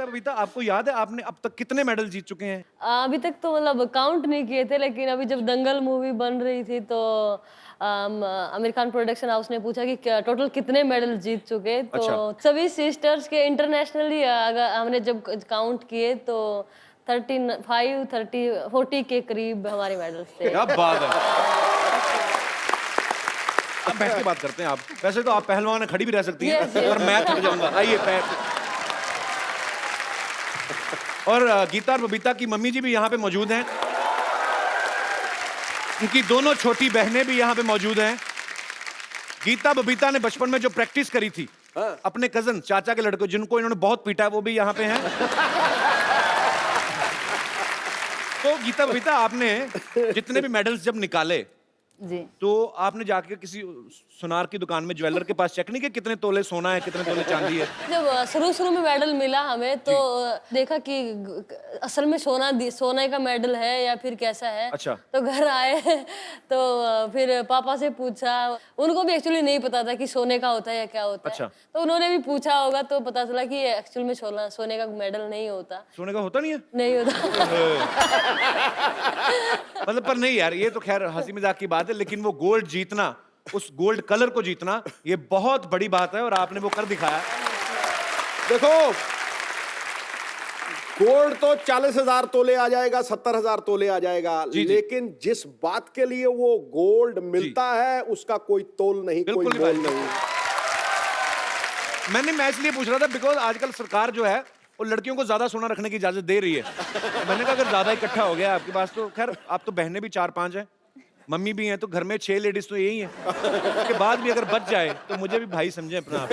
गीता बबीता, आपको याद है आपने अब तक कितने मेडल जीत चुके हैं? अभी तक तो मतलब काउंट नहीं किए थे, लेकिन अभी जब दंगल मूवी बन रही थी तो आमिर खान प्रोडक्शन हाउस ने पूछा कि टोटल कितने मेडल जीत चुके, तो अच्छा। सभी सिस्टर्स के इंटरनेशनली अगर हमने जब काउंट किए तो 35, 30, 40 के करीब हमारे मेडल्स थे। क्या बात है। अब बैठ के बात करते हैं आप। वैसे तो आप पहलवान खड़ी भी रह सकती हैं, Yes, yes. पर मैं थक जाऊंगा। आइए पैर। और गीता और बबीता की मम्मी जी भी यहाँ पे मौजूद हैं। उनकी दोनों छोटी बहनें भी यहाँ पे मौजूद हैं। गीता बबीता ने बचपन में जो प्रैक्टिस करी थी अपने कजन चाचा के लड़कों जिनको इन्होंने बहुत पीटा है, वो भी यहाँ पे हैं। तो गीता बबीता, आपने जितने भी मेडल्स जब निकाले जी। तो आपने जाके किसी सुनार की दुकान में ज्वेलर के पास चेक नहीं किया कितने तोले सोना है, कितने तोले चांदी है? जब शुरू में मेडल मिला हमें तो देखा कि असल में सोने का मेडल है या फिर कैसा है। अच्छा। तो घर आए तो फिर पापा से पूछा, उनको भी एक्चुअली नहीं पता था कि सोने का होता है या क्या होता अच्छा। है, तो उन्होंने भी पूछा होगा तो पता चला कि एक्चुअल में सोने का मेडल नहीं होता। सोने का होता नहीं है? नहीं होता। मतलब पर नहीं यार, ये तो खैर हंसी मजाक की बात है, लेकिन वो गोल्ड जीतना, उस गोल्ड कलर को जीतना, ये बहुत बड़ी बात है और आपने वो कर दिखाया। देखो, गोल्ड तो 40,000 तोले आ जाएगा, 70,000 तोले आ जाएगा, जी। लेकिन जिस बात के लिए वो गोल्ड मिलता है उसका कोई तोल नहीं, कोई बिल्कुल मोल नहीं। मैं इसलिए पूछ रहा था बिकॉज आजकल सरकार जो है वो लड़कियों को ज्यादा सोना रखने की इजाजत दे रही है। तो मैंने कहा अगर ज्यादा इकट्ठा हो गया आपके पास तो खैर, आप तो बहनें भी 4-5 हैं, मम्मी भी हैं, तो घर में 6 लेडीज तो यही हैं। उसके बाद भी अगर बच जाए तो मुझे भी भाई समझे अपना आप।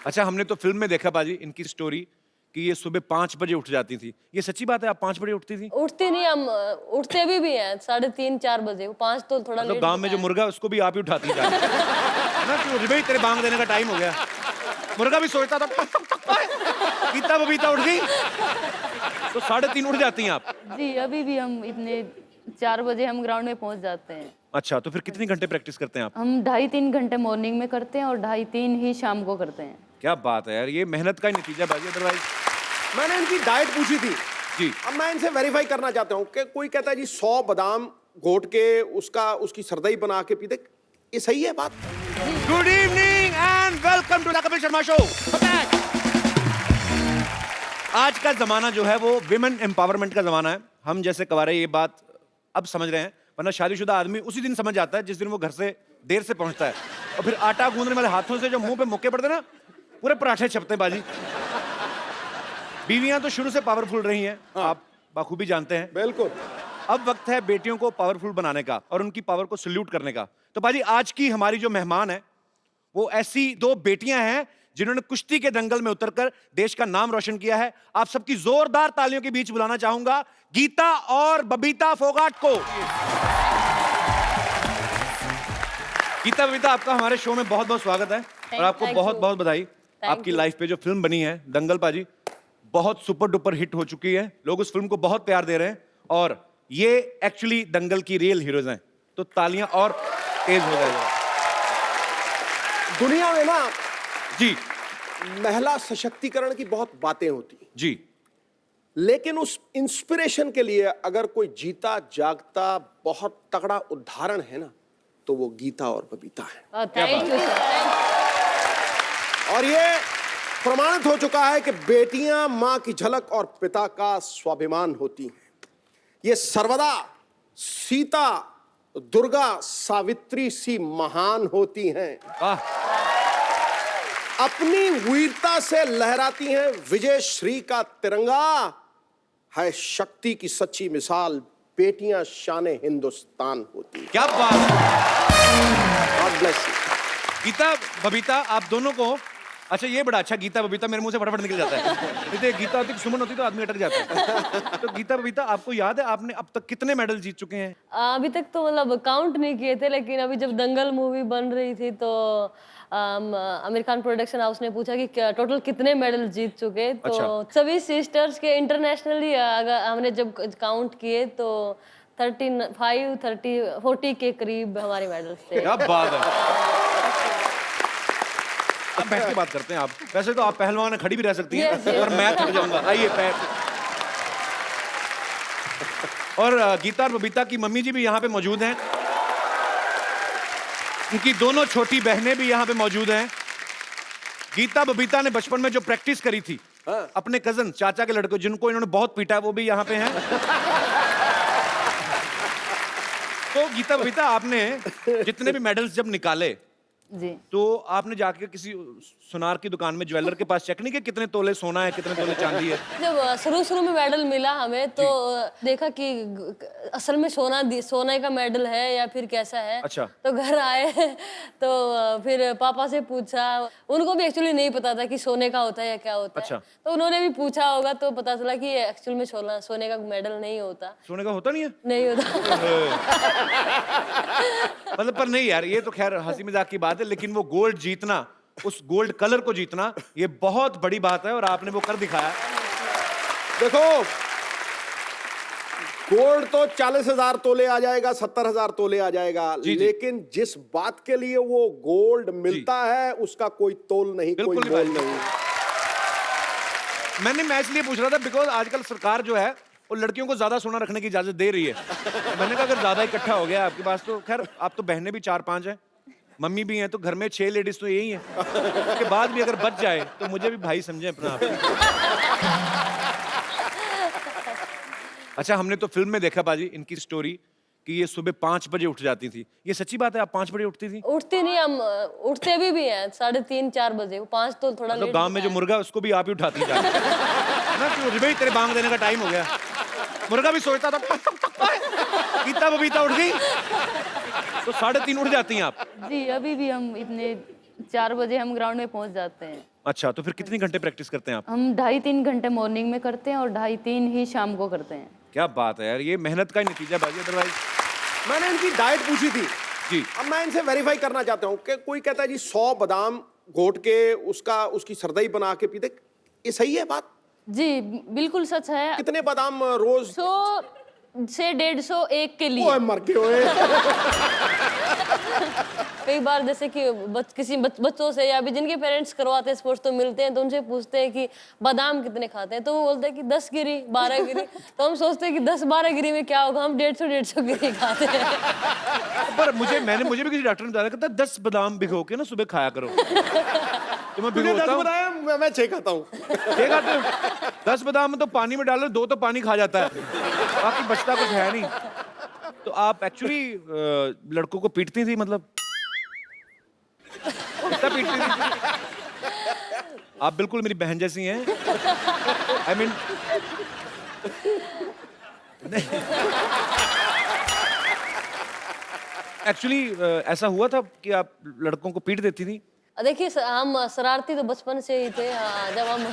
अच्छा, हमने तो फिल्म में देखा बाजी इनकी स्टोरी कि ये सुबह 5 बजे उठ जाती थी। ये सच्ची बात है, आप 5 बजे उठती थी? उठते नहीं, हम उठते भी हैं 3:30, 4 बजे। 5 तो थोड़ा मतलब लेट गांव में जो मुर्गा उसको भी आप ही उठाती थी ना, कि भाई तेरे बांग देने का टाइम हो गया। मुर्गा भी सोचता था गीता बबीता उठ गई तो 3:30 उठ जाती हैं आप? जी, अभी भी हम इतने 4 बजे हम ग्राउंड में पहुंच जाते हैं। अच्छा, तो फिर कितनी घंटे प्रैक्टिस करते हैं आप? हम 2.5-3 घंटे मॉर्निंग में करते हैं और 2.5-3 ही शाम को करते हैं। क्या बात है यार, ये मेहनत का ही नतीजा बाजी, अदरवाइज। मैंने इनकी डाइट पूछी थी जी। अब मैं इनसे वेरीफाई करना चाहता हूँ कि कोई कहता है जी 100 बादाम घोट के उसकी सरदई बना के पीते, ये सही है बात? Good evening and welcome to the Kapil Sharma show. आज का जमाना जो है वो विमेन एम्पावरमेंट का जमाना है। हम जैसे कवारे ये बात अब समझ रहे हैं, वरना शादीशुदा आदमी उसी दिन समझ जाता है जिस दिन वो घर से देर से पहुंचता है, और फिर आटा गूंदने वाले हाथों से जो मुंह पे मुक्के पड़ते ना, पूरे पराठे छपते हैं बाजी। बीवियां तो शुरू से पावरफुल रही हैं, आप बखूबी जानते हैं। बिल्कुल। अब वक्त है बेटियों को पावरफुल बनाने का और उनकी पावर को सल्यूट करने का। तो बाजी, आज की हमारी जो मेहमान है वो ऐसी 2 बेटियां हैं जिन्होंने कुश्ती के दंगल में उतरकर देश का नाम रोशन किया है। आप सबकी जोरदार तालियों के बीच बुलाना चाहूंगा गीता और बबीता फोगाट को। गीता बबीता, आपका हमारे शो में बहुत बहुत स्वागत है और आपको बहुत बहुत बधाई। आपकी लाइफ पे जो फिल्म बनी है दंगल पाजी, बहुत सुपर डुपर हिट हो चुकी है, लोग उस फिल्म को बहुत प्यार दे रहे हैं और ये एक्चुअली दंगल की रियल हीरोज हैं, तो तालियां और तेज हो जाएगा। दुनिया में ना जी महिला सशक्तिकरण की बहुत बातें होती हैं, जी, लेकिन उस इंस्पिरेशन के लिए अगर कोई जीता जागता बहुत तगड़ा उदाहरण है ना, तो वो गीता और बबीता है। Thank you sir. और ये प्रमाणित हो चुका है कि बेटियां मां की झलक और पिता का स्वाभिमान होती हैं। ये सर्वदा सीता, दुर्गा, सावित्री सी महान होती हैं, अपनी वीरता से लहराती हैं विजय श्री का तिरंगा। है शक्ति की सच्ची मिसाल बेटियां शाने हिंदुस्तान होती हैं। क्या बात है। God bless you. Geeta Babita, आप दोनों को, अच्छा ये बड़ा अच्छा, गीता बबीता मेरे मुंह से फटाफट निकल जाता है। नहीं तो गीता होती, सुमन होती तो आदमी अटक जाता है। तो गीता बबीता, आपको याद है आपने अब तक कितने मेडल जीत चुके हैं? अभी तक तो मतलब काउंट नहीं किए थे, लेकिन अभी जब दंगल मूवी बन रही थी तो आमिर खान प्रोडक्शन हाउस ने पूछा कि टोटल कितने मेडल जीत चुके, तो अच्छा। सभी सिस्टर्स के इंटरनेशनली अगर हमने जब काउंट किए तो 35, 30, 40 के करीब हमारे मेडल्स थे। क्या बात है। आप बैठ के बात करते हैं आप। वैसे तो आप पहलवान खड़ी भी रह सकती हैं, पर मैं थक जाऊंगा। आइए पैर। और गीता और बबीता की मम्मी जी भी यहाँ पे मौजूद हैं। उनकी दोनों छोटी बहनें भी यहाँ पे मौजूद हैं। गीता बबीता ने बचपन में जो प्रैक्टिस करी थी अपने कजन चाचा के लड़कों जिनको इन्होंने बहुत पीटा, वो भी यहाँ पे हैं। तो गीता बबीता, आपने जितने भी मेडल्स जब निकाले जी। तो आपने जाके किसी सुनार की दुकान में ज्वेलर के पास चेक नहीं किया कितने तोले सोना है, कितने तोले चांदी है? जब शुरू में मेडल मिला हमें तो देखा कि असल में सोने का मेडल है या फिर कैसा है। अच्छा। तो घर आए तो फिर पापा से पूछा, उनको भी एक्चुअली नहीं पता था कि सोने का होता है या क्या होता अच्छा। है। तो उन्होंने भी पूछा होगा तो पता चला कि एक्चुअल में सोने का मेडल नहीं होता। सोने का होता नहीं है? नहीं होता। मतलब पर नहीं यार, ये तो खैर हंसी मजाक की बात है, लेकिन वो गोल्ड जीतना, उस गोल्ड कलर को जीतना, ये बहुत बड़ी बात है और आपने वो कर दिखाया। देखो, गोल्ड तो 40,000 तोले आ जाएगा, 70,000 तोले आ जाएगा, जी। लेकिन जिस बात के लिए वो गोल्ड मिलता है उसका कोई तोल नहीं, कोई बिल्कुल मोल नहीं। नहीं। मैं इसलिए पूछ रहा था बिकॉज आजकल सरकार जो है वो लड़कियों को ज्यादा सोना रखने की इजाजत दे रही है। मैंने कहा अगर ज्यादा इकट्ठा हो गया आपके पास तो खैर, आप तो बहनें भी 4-5 हैं, मम्मी भी हैं, तो घर में 6 लेडीज तो यही हैं। उसके बाद भी अगर बच जाए तो मुझे भी भाई समझें अपना आप। अच्छा, हमने तो फिल्म में देखा बाजी इनकी स्टोरी कि ये सुबह 5 बजे उठ जाती थी। ये सच्ची बात है, आप 5 बजे उठती थी? उठते नहीं, हम उठते भी हैं 3:30-4 बजे। 5 तो थोड़ा मतलब लेट गांव में जो मुर्गा है उसको भी आप ही उठाती जा ना कि भाई तेरे बांग देने का टाइम हो गया। मुर्गा भी सोचता था गीता बबीता उठ गई तो 3:30 उठ जाती हैं आप? जी, अभी भी हम इतने 4 बजे हम ग्राउंड में पहुंच जाते हैं। अच्छा, तो फिर कितनी घंटे प्रैक्टिस करते हैं आप? हम 2.5-3 घंटे मॉर्निंग में करते हैं और 2.5-3 ही शाम को करते हैं। क्या बात है यार, ये मेहनत का ही नतीजा बाजी, अदरवाइज। मैंने इनकी डाइट पूछी थी जी। अब मैं इनसे वेरीफाई करना चाहता हूँ कि कोई कहता है जी 100 बादाम घोट के उसकी सरदई बना के पीते, ये सही है बात? जी, बिल्कुल सच है। कितने बादाम रोज? 100 से 150 एक के लिए। ओए मर के ओए। कई बार जैसे कि किसी बच्चों से या भी जिनके पेरेंट्स करवाते हैं स्पोर्ट्स तो मिलते हैं, तो उनसे पूछते हैं कि बादाम कितने खाते हैं, तो वो बोलते हैं कि 10 गिरी 12 गिरी। तो हम सोचते हैं कि 10-12 गिरी में क्या होगा, हम 150 गिरी खाते हैं। पर मुझे भी किसी डॉक्टर ने बताया कहता 10 बादाम भिगो के ना सुबह खाया करो। तो मैं तूने 10 भिगोता हूँ। बताया, मैं 6 खाता हूँ। 6 खाते हो? 10 बादाम में तो पानी में डालो, 2 तो पानी खा जाता है, बाकी बचता कुछ है नहीं। तो आप एक्चुअली लड़कों को पीटती थी, मतलब कितना पीटती थी? आप बिल्कुल मेरी बहन जैसी हैं। आई मीन एक्चुअली ऐसा हुआ था कि आप लड़कों को पीट देती थी? देखिए हम शरारती तो बचपन से ही थे। जब हम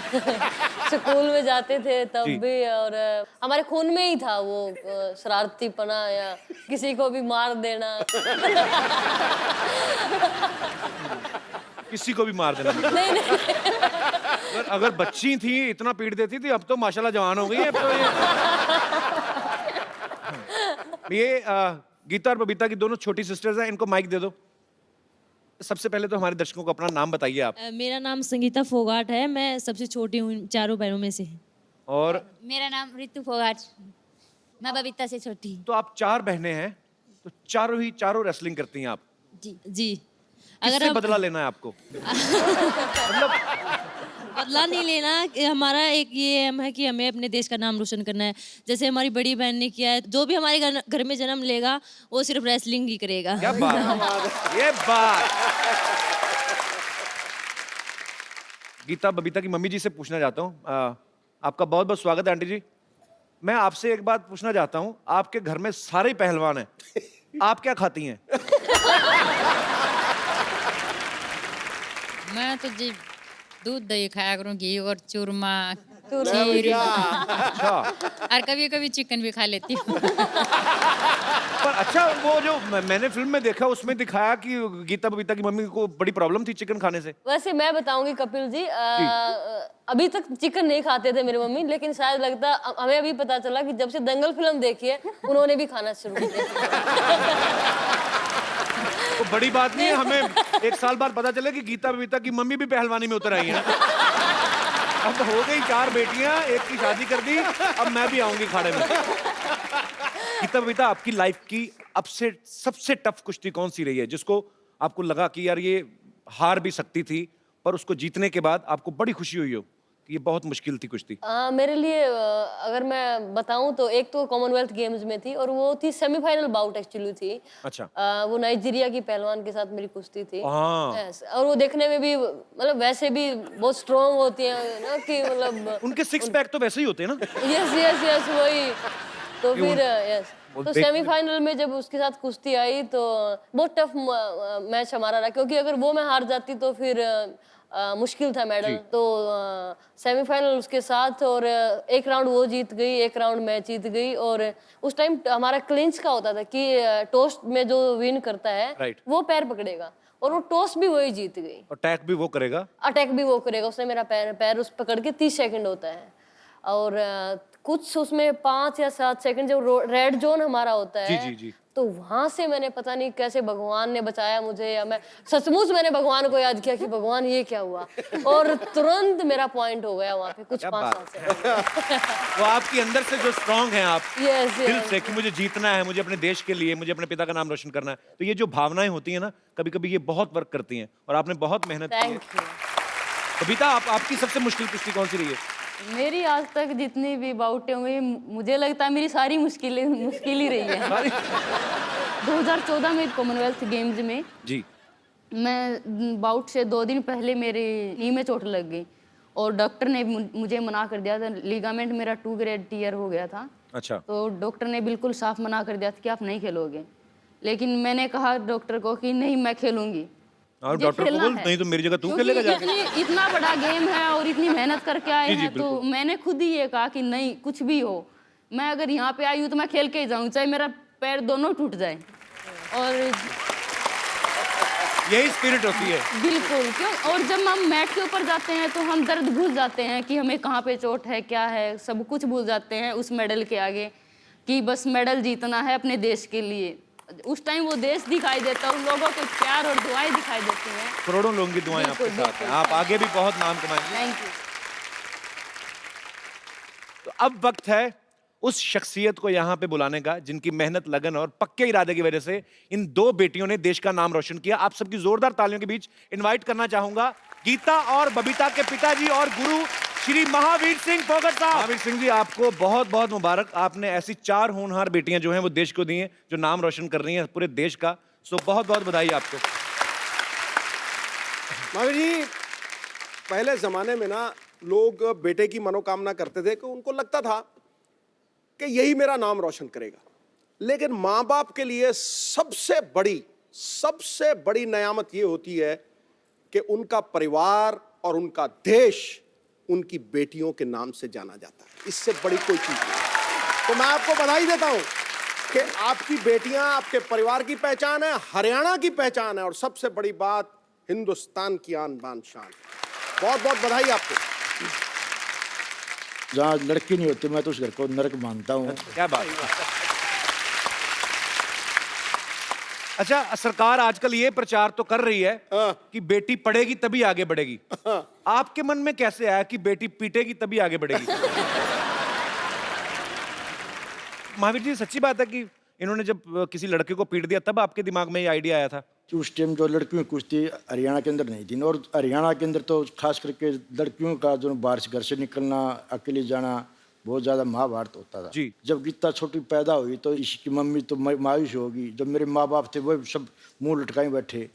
स्कूल में जाते थे तब जी। भी, और हमारे खून में ही था वो शरारतीपना या किसी को भी मार देना। किसी को भी मार देना? नहीं अगर बच्ची थी इतना पीट देती थी, अब तो माशाल्लाह जवान हो गई है। अब तो ये गीता और बबीता की दोनों छोटी सिस्टर्स हैं, इनको माइक दे दो। सबसे पहले तो हमारे दर्शकों को अपना नाम बताइए आप। मेरा नाम संगीता फोगाट है, मैं सबसे छोटी हूँ चारों बहनों में से। और मेरा नाम रितु फोगाट, मैं बबीता से छोटी हूँ। तो आप 4 बहनें हैं, तो चारों रेसलिंग करती हैं आप? जी। किससे बदला लेना है आपको? बदला नहीं लेना, कि हमारा एक ये एम है कि हमें अपने देश का नाम रोशन करना है। जैसे हमारी बड़ी बहन ने किया है, जो भी हमारे घर में जन्म लेगा वो सिर्फ रेसलिंग ही करेगा। क्या बात है, ये बात। गीता बबीता की मम्मी जी से पूछना चाहता हूँ, आपका बहुत बहुत स्वागत है आंटी जी। मैं आपसे एक बात पूछना चाहता हूँ, आपके घर में सारे ही पहलवान हैं, आप क्या खाती हैं? मैं तो जी दूध दही खाया करूँ, घी और चूरमा, खीर। अच्छा, और कभी कभी चिकन भी खा लेती हूँ। पर अच्छा वो जो मैंने फिल्म में देखा उसमें दिखाया कि गीता बबीता की मम्मी को बड़ी प्रॉब्लम थी चिकन खाने से। वैसे मैं बताऊंगी कपिल जी, अभी तक चिकन नहीं खाते थे मेरी मम्मी, लेकिन शायद लगता हमें अभी पता चला कि जब से दंगल फिल्म देखी है उन्होंने भी खाना शुरू किया। तो बड़ी बात नहीं है, हमें 1 साल बाद पता चले कि गीता बबीता की मम्मी भी पहलवानी में उतर आई है। अब हो गई 4 बेटियां, एक की शादी कर दी, अब मैं भी आऊंगी खाड़े में। गीता बबीता, आपकी लाइफ की अब से सबसे टफ कुश्ती कौन सी रही है, जिसको आपको लगा कि यार ये हार भी सकती थी, पर उसको जीतने के बाद आपको बड़ी खुशी हुई हो कि ये बहुत मुश्किल थी कुश्ती? मेरे लिए अगर मैं बताऊं तो एक तो कॉमनवेल्थ गेम्स में थी और वो थी सेमीफाइनल बाउट एक्चुअली थी। अच्छा। वो नाइजीरिया की पहलवान के साथ मेरी कुश्ती थी। हाँ। Yes, और वो देखने में भी मतलब वैसे भी बहुत स्ट्रांग होती है ना कि मतलब उनके 6 पैक तो वैसे ही होते हैं ना। यस यस यस वही। तो फिर यस वो तो देख- सेमीफाइनल में जब उसके साथ कुश्ती आई तो बहुत टफ मैच हमारा रहा, क्योंकि अगर वो मैं हार जाती तो फिर मुश्किल था मेडल। तो सेमीफाइनल उसके साथ और एक राउंड वो जीत गई, एक राउंड मैं जीत गई। और उस टाइम हमारा क्लिंच का होता था कि टॉस में जो विन करता है Right. वो पैर पकड़ेगा, और वो टॉस भी वही जीत गई, अटैक भी वो करेगा। अटैक भी वो करेगा। उसने मेरा पैर पैर उस पकड़ के 30 सेकंड होता है, और कुछ उसमें 5 या 7 सेकंड जो रेड जोन हमारा होता है। जी, जी, जी। तो वहां से मैंने पता नहीं कैसे भगवान ने बचाया मुझे, या मैं सचमुच मैंने भगवान को याद किया कि भगवान ये क्या हुआ, और तुरंत मेरा पॉइंट हो गया वहां पे कुछ क्या 5-7 बात सेकंड। वो आपकी अंदर से जो स्ट्रांग हैं आप, यस दिल से कि मुझे जीतना है, मुझे अपने देश के लिए, मुझे अपने पिता का नाम रोशन करना है, तो ये जो भावनाएं होती हैं ना, कभी कभी ये बहुत वर्क करती हैं, और आपने बहुत मेहनत की है। Thank you. बबीता, आपकी सबसे मुश्किल कुश्ती कौन सी रही है? मेरी आज तक जितनी भी बाउटें हुई, मुझे लगता है मेरी सारी मुश्किल ही रही है। 2014 में कॉमनवेल्थ गेम्स में जी। मैं बाउट से 2 दिन पहले मेरी नी में चोट लग गई, और डॉक्टर ने मुझे मना कर दिया था। लिगामेंट मेरा 2 ग्रेड टीयर हो गया था। अच्छा। तो डॉक्टर ने बिल्कुल साफ मना कर दिया था कि आप नहीं खेलोगे। लेकिन मैंने कहा डॉक्टर को कि नहीं, मैं खेलूंगी। और मुझे डॉक्टर को खेलना बोल, है। नहीं तो मेरी जगह तू क्योंकि खेलेगा जाके। इतना बड़ा गेम है और इतनी मेहनत करके आए जी, जी, हैं, तो बिल्कुल। मैंने खुद ही ये कहा कि नहीं, कुछ भी हो, मैं अगर यहाँ पे आई हूँ तो मैं खेल के ही जाऊँ, चाहे मेरा पैर दोनों टूट जाए। और यही स्पिरिट होती है। बिल्कुल, क्यों, और जब हम मैट के ऊपर जाते हैं तो हम दर्द भूल जाते हैं कि हमें कहाँ पे चोट है, क्या है, सब कुछ भूल जाते हैं उस मेडल के आगे, कि बस मेडल जीतना है अपने देश के लिए। उस टाइम वो देश दिखाई देता है, उन लोगों को प्यार और दुआएं दिखाई देती हैं। करोड़ों लोगों की दुआएं आपके बिल्कुल, साथ हैं, बिल्कुल। आप आगे भी बहुत नाम कमाएंगे। Thank you. तो अब वक्त है उस शख्सियत को यहाँ पे बुलाने का जिनकी मेहनत, लगन और पक्के इरादे की वजह से इन 2 बेटियों ने देश का नाम रोशन किया। आप सबकी जोरदार तालियों के बीच इनवाइट करना चाहूंगा गीता और बबीता के पिताजी और गुरु श्री महावीर सिंह फोगट साहब। महावीर सिंह जी, आपको बहुत बहुत मुबारक। आपने ऐसी 4 होनहार बेटियां जो हैं वो देश को दी हैं, जो नाम रोशन कर रही हैं पूरे देश का। सो बहुत बहुत बधाई आपको। महावीर जी, पहले जमाने में ना लोग बेटे की मनोकामना करते थे कि उनको लगता था कि यही मेरा नाम रोशन करेगा। लेकिन माँ बाप के लिए सबसे बड़ी नेयामत ये होती है कि उनका परिवार और उनका देश उनकी बेटियों के नाम से जाना जाता है। इससे बड़ी कोई चीज नहीं। तो मैं आपको बधाई देता हूं कि आपकी बेटियां आपके परिवार की पहचान है, हरियाणा की पहचान है, और सबसे बड़ी बात, हिंदुस्तान की आन बान शान। बहुत बहुत बधाई आपको। जहाँ लड़की नहीं होती मैं तो उस घर को नरक मानता हूँ। क्या बात है। अच्छा, सरकार आजकल ये प्रचार तो कर रही है कि बेटी पढ़ेगी तभी आगे बढ़ेगी। आपके मन में कैसे आया कि बेटी पीटेगी तभी आगे बढ़ेगी? महावीर जी, सच्ची बात है कि इन्होंने जब किसी लड़के को पीट दिया तब आपके दिमाग में ये आइडिया आया था? उस टाइम जो लड़कियों की कुश्ती हरियाणा के अंदर नहीं थी, और हरियाणा के अंदर तो खास करके लड़कियों का जो बाहर से घर से निकलना, अकेले जाना, बहुत ज़्यादा महाभारत होता था। जी। जब गीता छोटी पैदा हुई तो इसकी मम्मी तो मायूस होगी। जब मेरे माँ बाप थे वो सब मुंह लटकाए बैठे,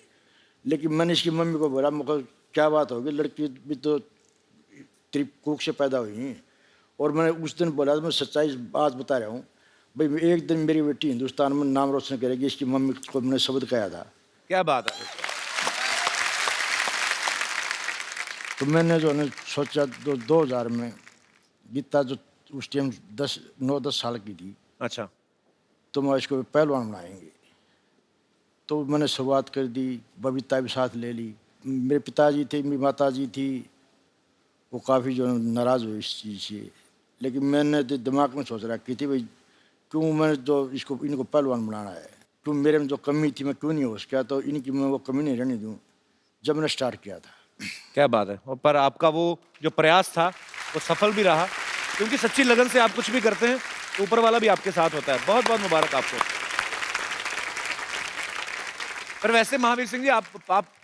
लेकिन मैंने इसकी मम्मी को बोला, मुझे क्या बात होगी, लड़की भी तो त्रिकुक से पैदा हुई हैं। और मैंने उस दिन बोला, मैं सच्चाई बात बता रहा हूँ भाई, एक दिन मेरी बेटी हिंदुस्तान में नाम रोशन करेगी, इसकी मम्मी को मैंने शब्द कहा था। क्या बात है। तो मैंने जो है सोचा 2000 में गीता जो उस टाइम 9-10 साल की थी, अच्छा, तो मैं इसको पहलवान बनाएंगे। तो मैंने शुरुआत कर दी, बबीता भी साथ ले ली। मेरे पिताजी थे, मेरी माताजी थी, वो काफ़ी जो नाराज़ हुए इस चीज़ से। लेकिन मैंने तो दिमाग में सोच रखी थी भाई, क्यों मैंने जो इनको पहलवान बनाना है। क्यों मेरे में जो कमी थी मैं क्यों नहीं हो सका, तो इनकी मैं वो कमी नहीं रहने दूँ जब मैंने स्टार्ट किया था। क्या बात है। और पर आपका वो जो प्रयास था वो सफल भी रहा, क्योंकि सच्ची लगन से आप कुछ भी करते हैं तो ऊपर वाला भी आपके साथ होता है। बहुत बहुत मुबारक आपको। पर वैसे महावीर सिंह जी, आप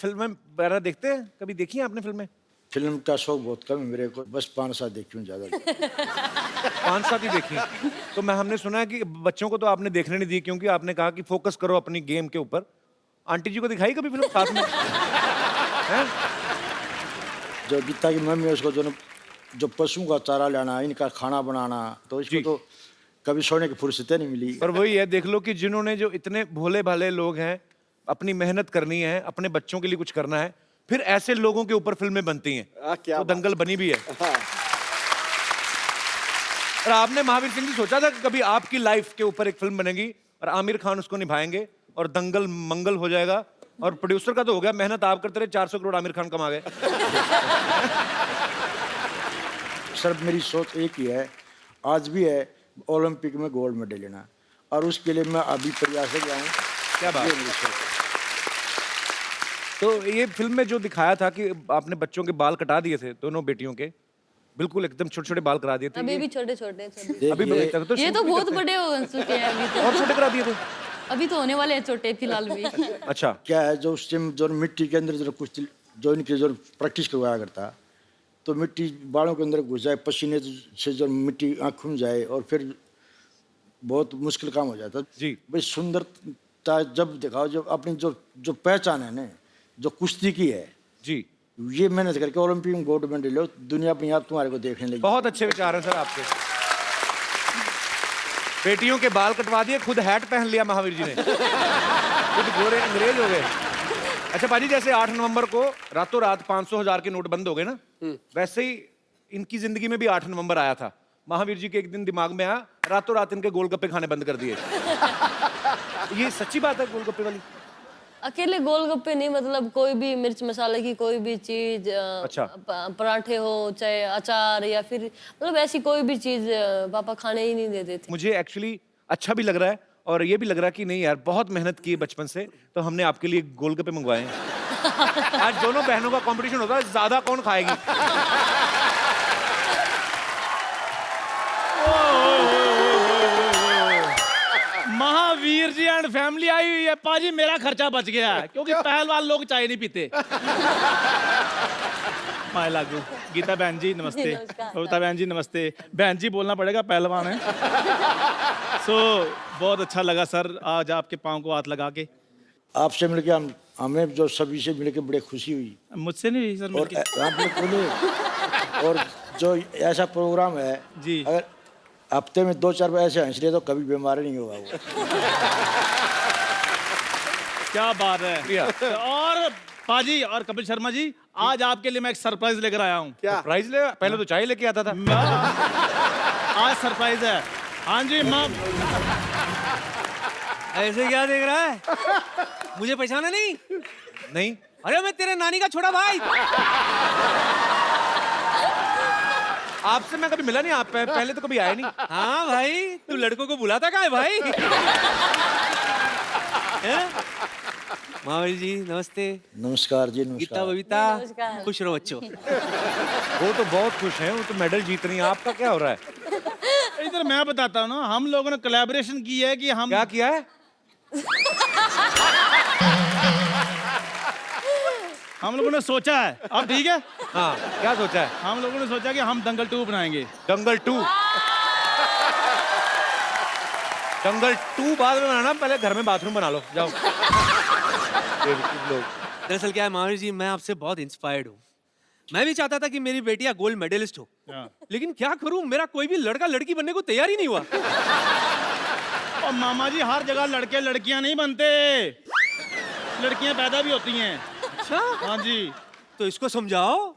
फिल्में वगैरह देखते हैं? कभी देखी हैं आपने फिल्में? फिल्म का शौक बहुत कम है मेरे को, बस 5-7 देखी हूँ ज़्यादा। 5-7 ही देखी। तो हमने सुना है कि बच्चों को तो आपने देखने नहीं दी, क्योंकि आपने कहा कि फोकस करो अपनी गेम के ऊपर। आंटी जी को दिखाई कभी फिल्म साथ में? हैं? जो गीता की मम्मी है उसको जो पशुओं का चारा लाना, इनका खाना बनाना, तो इसको तो कभी सोने की फुर्सत नहीं मिली। पर वही है, देख लो कि जिन्होंने, जो इतने भोले भाले लोग हैं, अपनी मेहनत करनी है, अपने बच्चों के लिए कुछ करना है, फिर ऐसे लोगों के ऊपर फिल्में बनती हैं। क्या तो दंगल बनी भी है। हाँ। और आपने महावीर सिंह जी सोचा था कि कभी आपकी लाइफ के ऊपर एक फिल्म बनेगी और आमिर खान उसको निभाएंगे और दंगल मंगल हो जाएगा? और प्रोड्यूसर का तो हो गया, मेहनत आप करते रहे, 400 करोड़ आमिर खान कमा गए। सर मेरी सोच एक ही है, आज भी है, ओलंपिक में गोल्ड मेडल लेना, और उसके लिए मैं अभी प्रयास किया हूँ। क्या बात है। तो ये फिल्म में जो दिखाया था कि आपने बच्चों के बाल कटा दिए थे, दोनों बेटियों के, बिल्कुल एकदम छोटे छोटे बाल करा दिए थे। अभी भी छोटे छोटे अभी भी तक तो ये तो बहुत बड़े हो चुके हैं अभी तो। और छोटे करा दिए थे। अभी तो होने वाले हैं छोटे फिलहाल भी। अच्छा। क्या है, जो उस टाइम जो मिट्टी के अंदर जो कुछ जो इनके जो प्रैक्टिस करवाया करता, तो मिट्टी बालों के अंदर घुस जाए, पसीने से जो मिट्टी आँखों में जाए, और फिर बहुत मुश्किल काम हो जाता जी। भाई। सुंदरता जब दिखाओ, जब अपनी जो पहचान है ना, जो कुश्ती की है जी, ये मेहनत करके ओलंपिक में गोल्ड मेडल लो, दुनिया अपने आप तुम्हारे को देखने लगी। बहुत अच्छे विचार हैं सर आपके। बेटियों के बाल कटवा दिए, खुद हैट पहन लिया महावीर जी ने। खुद गोरे अंग्रेज हो गए। अच्छा पाजी, जैसे 8 नवंबर को रातों रात 500,000 के नोट बंद हो गए ना, वैसे ही इनकी जिंदगी में भी 8 नवंबर आया था। महावीर जी के एक दिन दिमाग में आया, रातों रात इनके गोलगप्पे खाने बंद कर दिए। ये सच्ची बात है गोलगप्पे वाली? अकेले गोलगप्पे नहीं, मतलब कोई भी मिर्च मसाले की कोई भी चीज, अच्छा। पराठे हो, चाहे अचार, या फिर मतलब ऐसी कोई भी चीज पापा खाने ही नहीं देते थे। मुझे एक्चुअली अच्छा भी लग रहा है और ये भी लग रहा है कि नहीं यार, बहुत मेहनत की है बचपन से, तो हमने आपके लिए गोलगप्पे मंगवाए हैं। आज दोनों बहनों का कंपटीशन होता है, ज्यादा कौन खाएगी। Mahavir ji and family I हुई है। पाजी मेरा खर्चा बच गया है, क्योंकि पहलवान लोग चाय नहीं पीते। माय लागू। गीता बहन जी नमस्ते। नमस्कार। कविता बहन जी नमस्ते। बहन जी बोलना पड़ेगा, पहलवान है। बहुत अच्छा लगा सर आज आपके पाँव को हाथ लगा के। आपसे मिलके हमें जो सभी से मिलके बड़ी खुशी हुई। मुझसे नहीं हुई सर और मिलके। आप लोग बोले, और जो ऐसा प्रोग्राम है जी। अगर हफ्ते में 2-4 बार ऐसे हंस रहे तो कभी बीमार नहीं होगा वो। क्या बात है। और पाजी और कपिल शर्मा जी, आज आपके लिए मैं एक सरप्राइज लेकर आया हूँ। क्या? प्राइज ले? पहले तो चाय लेके आता था। आज सरप्राइज है। हाँ जी माँ। ऐसे क्या देख रहा है? मुझे पहचाना नहीं? नहीं। अरे मैं तेरे नानी का छोटा भाई। आपसे मैं कभी मिला नहीं, आप पहले तो कभी आए नहीं। हाँ भाई, तू लड़कों को बुलाता कहाँ है भाई? महावीर जी नमस्ते। नमस्कार जी। गीता नमस्कार। बबीता, नमस्कार। खुश रहो बच्चों। वो तो बहुत खुश हैं, वो तो मेडल जीत रही हैं। आपका क्या हो रहा है? इधर मैं बताता हूँ ना, हम लोगों ने कोलैबोरेशन की है कि हम क्या किया है? हम लोगों ने सोचा है। अब ठीक है। हाँ, क्या सोचा है? हम लोगों ने सोचा कि हम दंगल 2 बनाएंगे। दंगल 2? दंगल 2 बाद में बनाना, पहले घर में बाथरूम बना लो, जाओ। लोग दरअसल क्या है महावीर जी, मैं आपसे बहुत इंस्पायर्ड हूँ। मैं भी चाहता था कि मेरी बेटियां गोल्ड मेडलिस्ट हो, लेकिन क्या करूं, मेरा कोई भी लड़का लड़की बनने को तैयार ही नहीं हुआ। और मामा जी हर जगह लड़के लड़कियां नहीं बनते, लड़कियां पैदा भी होती हैं। अच्छा? हाँ जी। तो इसको समझाओ।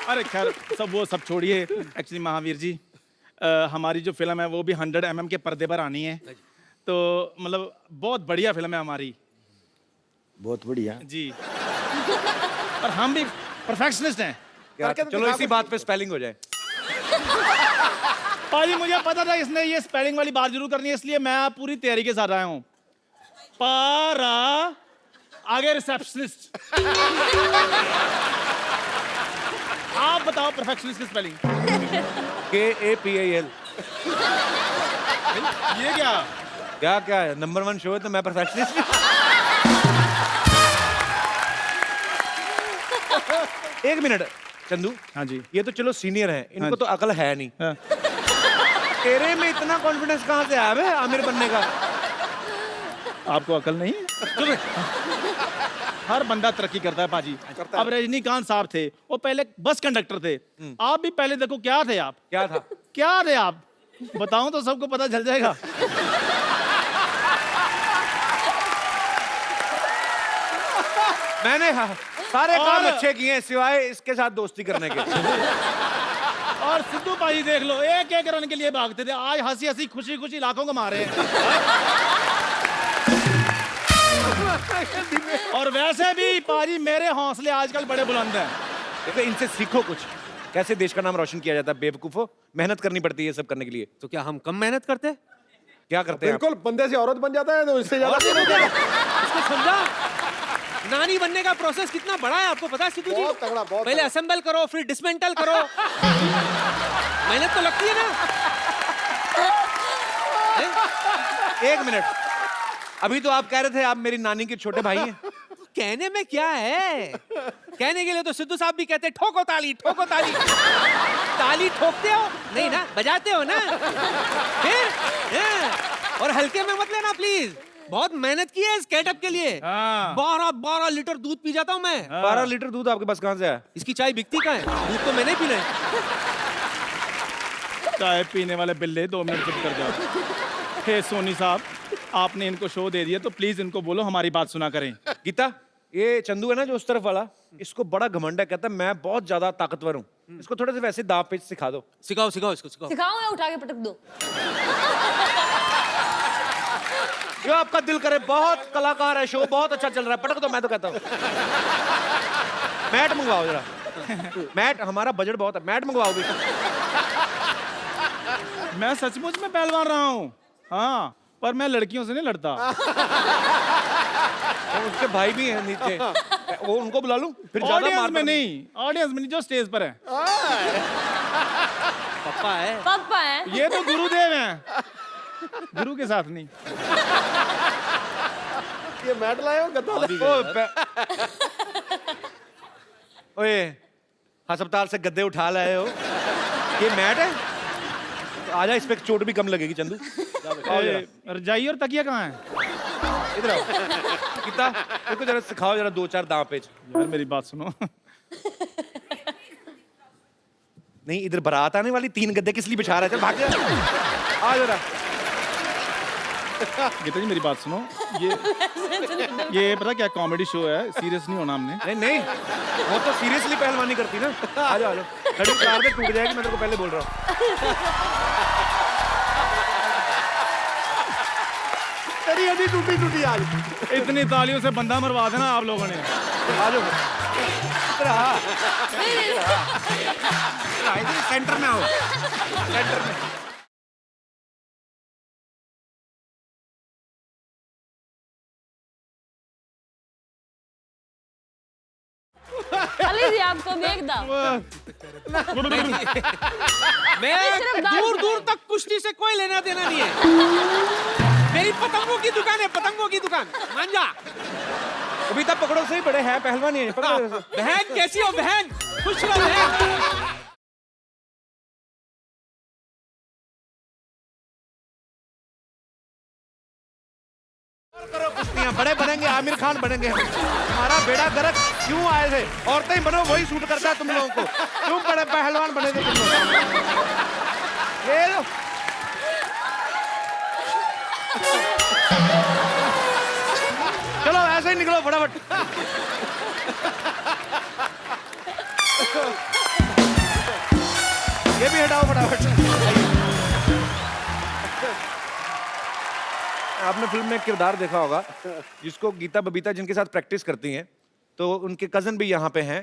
अरे खैर वो सब छोड़िए। एक्चुअली महावीर जी, हमारी जो फिल्म है वो भी 100 mm के पर्दे पर आनी है, तो मतलब बहुत बढ़िया फिल्म है हमारी। बहुत बढ़िया जी। और हम भी परफेक्शनिस्ट हैं। क्या? चलो इसी बात पे स्पेलिंग हो जाए। भाजी मुझे पता था इसने ये स्पेलिंग वाली बात जरूर करनी है, इसलिए मैं पूरी तैयारी के साथ आया हूँ। पारा आगे रिसेप्शनिस्ट। आप बताओ परफेक्शनिस्ट की स्पेलिंग। KAPAL। ये क्या? क्या क्या है, नंबर 1 शो है तो मैं परफेक्शनिस्ट। एक मिनट चंदू। हाँ जी। ये तो चलो सीनियर है, इनको हाँ तो अकल है नहीं। हाँ। तेरे में इतना कॉन्फिडेंस कहाँ से आया बे आमिर बनने का? आपको अकल नहीं है? हर बंदा तरक्की करता है पाजी। अब रजनीकांत साहब थे, वो पहले बस कंडक्टर थे। आप भी पहले देखो क्या थे आप? क्या था? क्या थे आप? बताऊं तो सबको पता चल जाएगा। मैंने सारे काम और- अच्छे किए हैं सिवाय इसके साथ दोस्ती करने के। और सिद्धू पाजी देख लो, एक एक रन के लिए भागते थे, आज हंसी हंसी खुशी खुशी लाखों को मारे हैं। और वैसे भी पाजी मेरे हौसले आजकल बड़े बुलंद हैं। देखो इनसे सीखो कुछ, कैसे देश का नाम रोशन किया जाता है। बेवकूफो, मेहनत करनी पड़ती है सब करने के लिए। तो क्या हम कम मेहनत करते हैं? क्या करते हैं आप? बिल्कुल, बंदे से औरत बन जाता है तो इससे ज्यादा उसको समझा? नानी बनने का प्रोसेस कितना बड़ा है आपको पता है सिद्धू जी? बहुत तगड़ा, बहुत पहले तगड़ा। असेंबल करो, फिर डिसमेंटल करो। मेहनत तो लगती है ना। एक मिनट, अभी तो आप कह रहे थे आप मेरी नानी के छोटे भाई हैं। कहने में क्या है? कहने के लिए तो सिद्धू साहब भी कहते हैं, ठोको ताली, ठोको ताली। ताली ठोकते हो नहीं ना, बजाते हो ना। फिर और हल्के में मत लेना प्लीज, बहुत मेहनत की है इस गेटअप के लिए। 12 लीटर दूध पी जाता हूँ मैं। 12 लीटर दूध आपके पास कहाँ से आया? इसकी चाय बिकती कहाँ है? दूध तो मैंने पीना है। चाय पीने वाले बिल्ले 2 मिनट चुप कर जाओ। हे सोनी साहब, आपने इनको शो दे दिया तो प्लीज इनको बोलो हमारी बात सुना करें। गीता, ये चंदू है ना जो उस तरफ वाला, इसको बड़ा घमंड है, कहता है मैं बहुत ज्यादा ताकतवर हूँ। इसको थोड़े से वैसे दांव पेच सिखा दो। सिखाओ सिखाओ इसको सिखाओ। सिखाऊं या उठा के पटक दो? जो आपका दिल करे, बहुत कलाकार है, शो बहुत अच्छा चल रहा है, पटक दो मैं तो कहता हूँ। मैट मंगवाओ जरा। मैट, हमारा बजट बहुत है, मैट मंगवाओ भी। मैं सचमुच में पहलवान रहा हूँ, हाँ, पर मैं लड़कियों से नहीं लड़ता। और उसके भाई भी हैं नीचे, वो उनको बुला लूं फिर ज्यादा ऑडियंस मार में नहीं, ऑडियंस में नहीं, जो स्टेज पर है। पप्पा है। पापा है। ये तो गुरुदेव हैं, गुरु के साथ नहीं। ये मैट लाए हो, गद्दा लाए हो? ओए, अस्पताल से गद्दे उठा लाए हो, ये मैट है? तो आजा, इस पे चोट भी कम लगेगी चंदू। आओ जरा। रजाई और तकिया कहाँ है? इधर आओ। गीता, इसको जरा सिखाओ जरा 2-4 दांव पेच। यार मेरी बात सुनो। नहीं, इधर बारात आने वाली, 3 गद्दे किस लिए बिछा रहा है? चल भाग जा। आ जरा। गीता जी मेरी बात सुनो, ये पता क्या कॉमेडी शो है, सीरियस नहीं होना हमने। नहीं नहीं, वो तो सीरियसली पहलवानी करती ना। आ जाओ, आ जाओ। खड़ी कार में टूट जाएगी, मैं तेरे को पहले बोल रहा हूँ। तेरी हड्डी टूटी टूटी आज। इतनी तालियों से बंदा मरवा देना आप लोगों ने। आ जाओ। इधर आ। इधर सेंटर में आओ, सेंटर में। अली जी आपको भी एक दाव। मैं सिर्फ दाल दूर दूर तक कुश्ती से कोई लेना देना नहीं है। मेरी पतंगों की दुकान है, पतंगों की दुकान, मान जा। अभी तक पकड़ो, सही बड़े हैं पहलवान ही है, पकड़ो। बहन कैसी हो बहन? खुश रहो बहन। करो कुश्तियां, बड़े बनेंगे, आमिर खान बनेंगे। हमारा बेड़ा गर्क क्यों आए थे? औरतें ही बनो, वही सूट करता है तुम लोगों को। क्यों बड़े पहलवान बने थे तुम लोग? ये लो। चलो ऐसे ही निकलो फटाफट। ये भी हटाओ फटाफट। आपने फिल्म में एक किरदार देखा होगा जिसको गीता बबीता जिनके साथ प्रैक्टिस करती हैं, तो उनके कजन भी यहाँ पे हैं।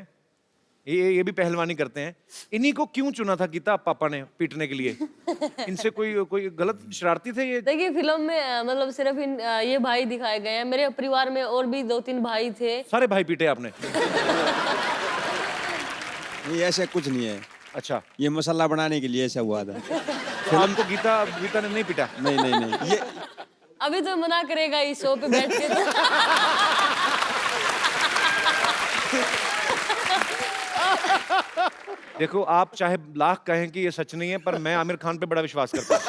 ये भी पहलवानी करते हैं। इन्हीं को क्यों चुना था गीता पापा ने पीटने के लिए? इनसे कोई गलत शरारती थे ये? देखिए फिल्म में मतलब सिर्फ ये भाई दिखाए गए हैं। मेरे परिवार में और भी 2-3 भाई थे। सारे भाई पीटे आपने? ये ऐसा कुछ नहीं है। अच्छा, ये मसाला बनाने के लिए ऐसा हुआ था। तो आपको गीता ने नहीं पीटा? नहीं ये अभी तो मना करेगा इस शो पे बैठ के। देखो, आप चाहे लाख कहें कि ये सच नहीं है, पर मैं आमिर खान पे बड़ा विश्वास करता हूँ।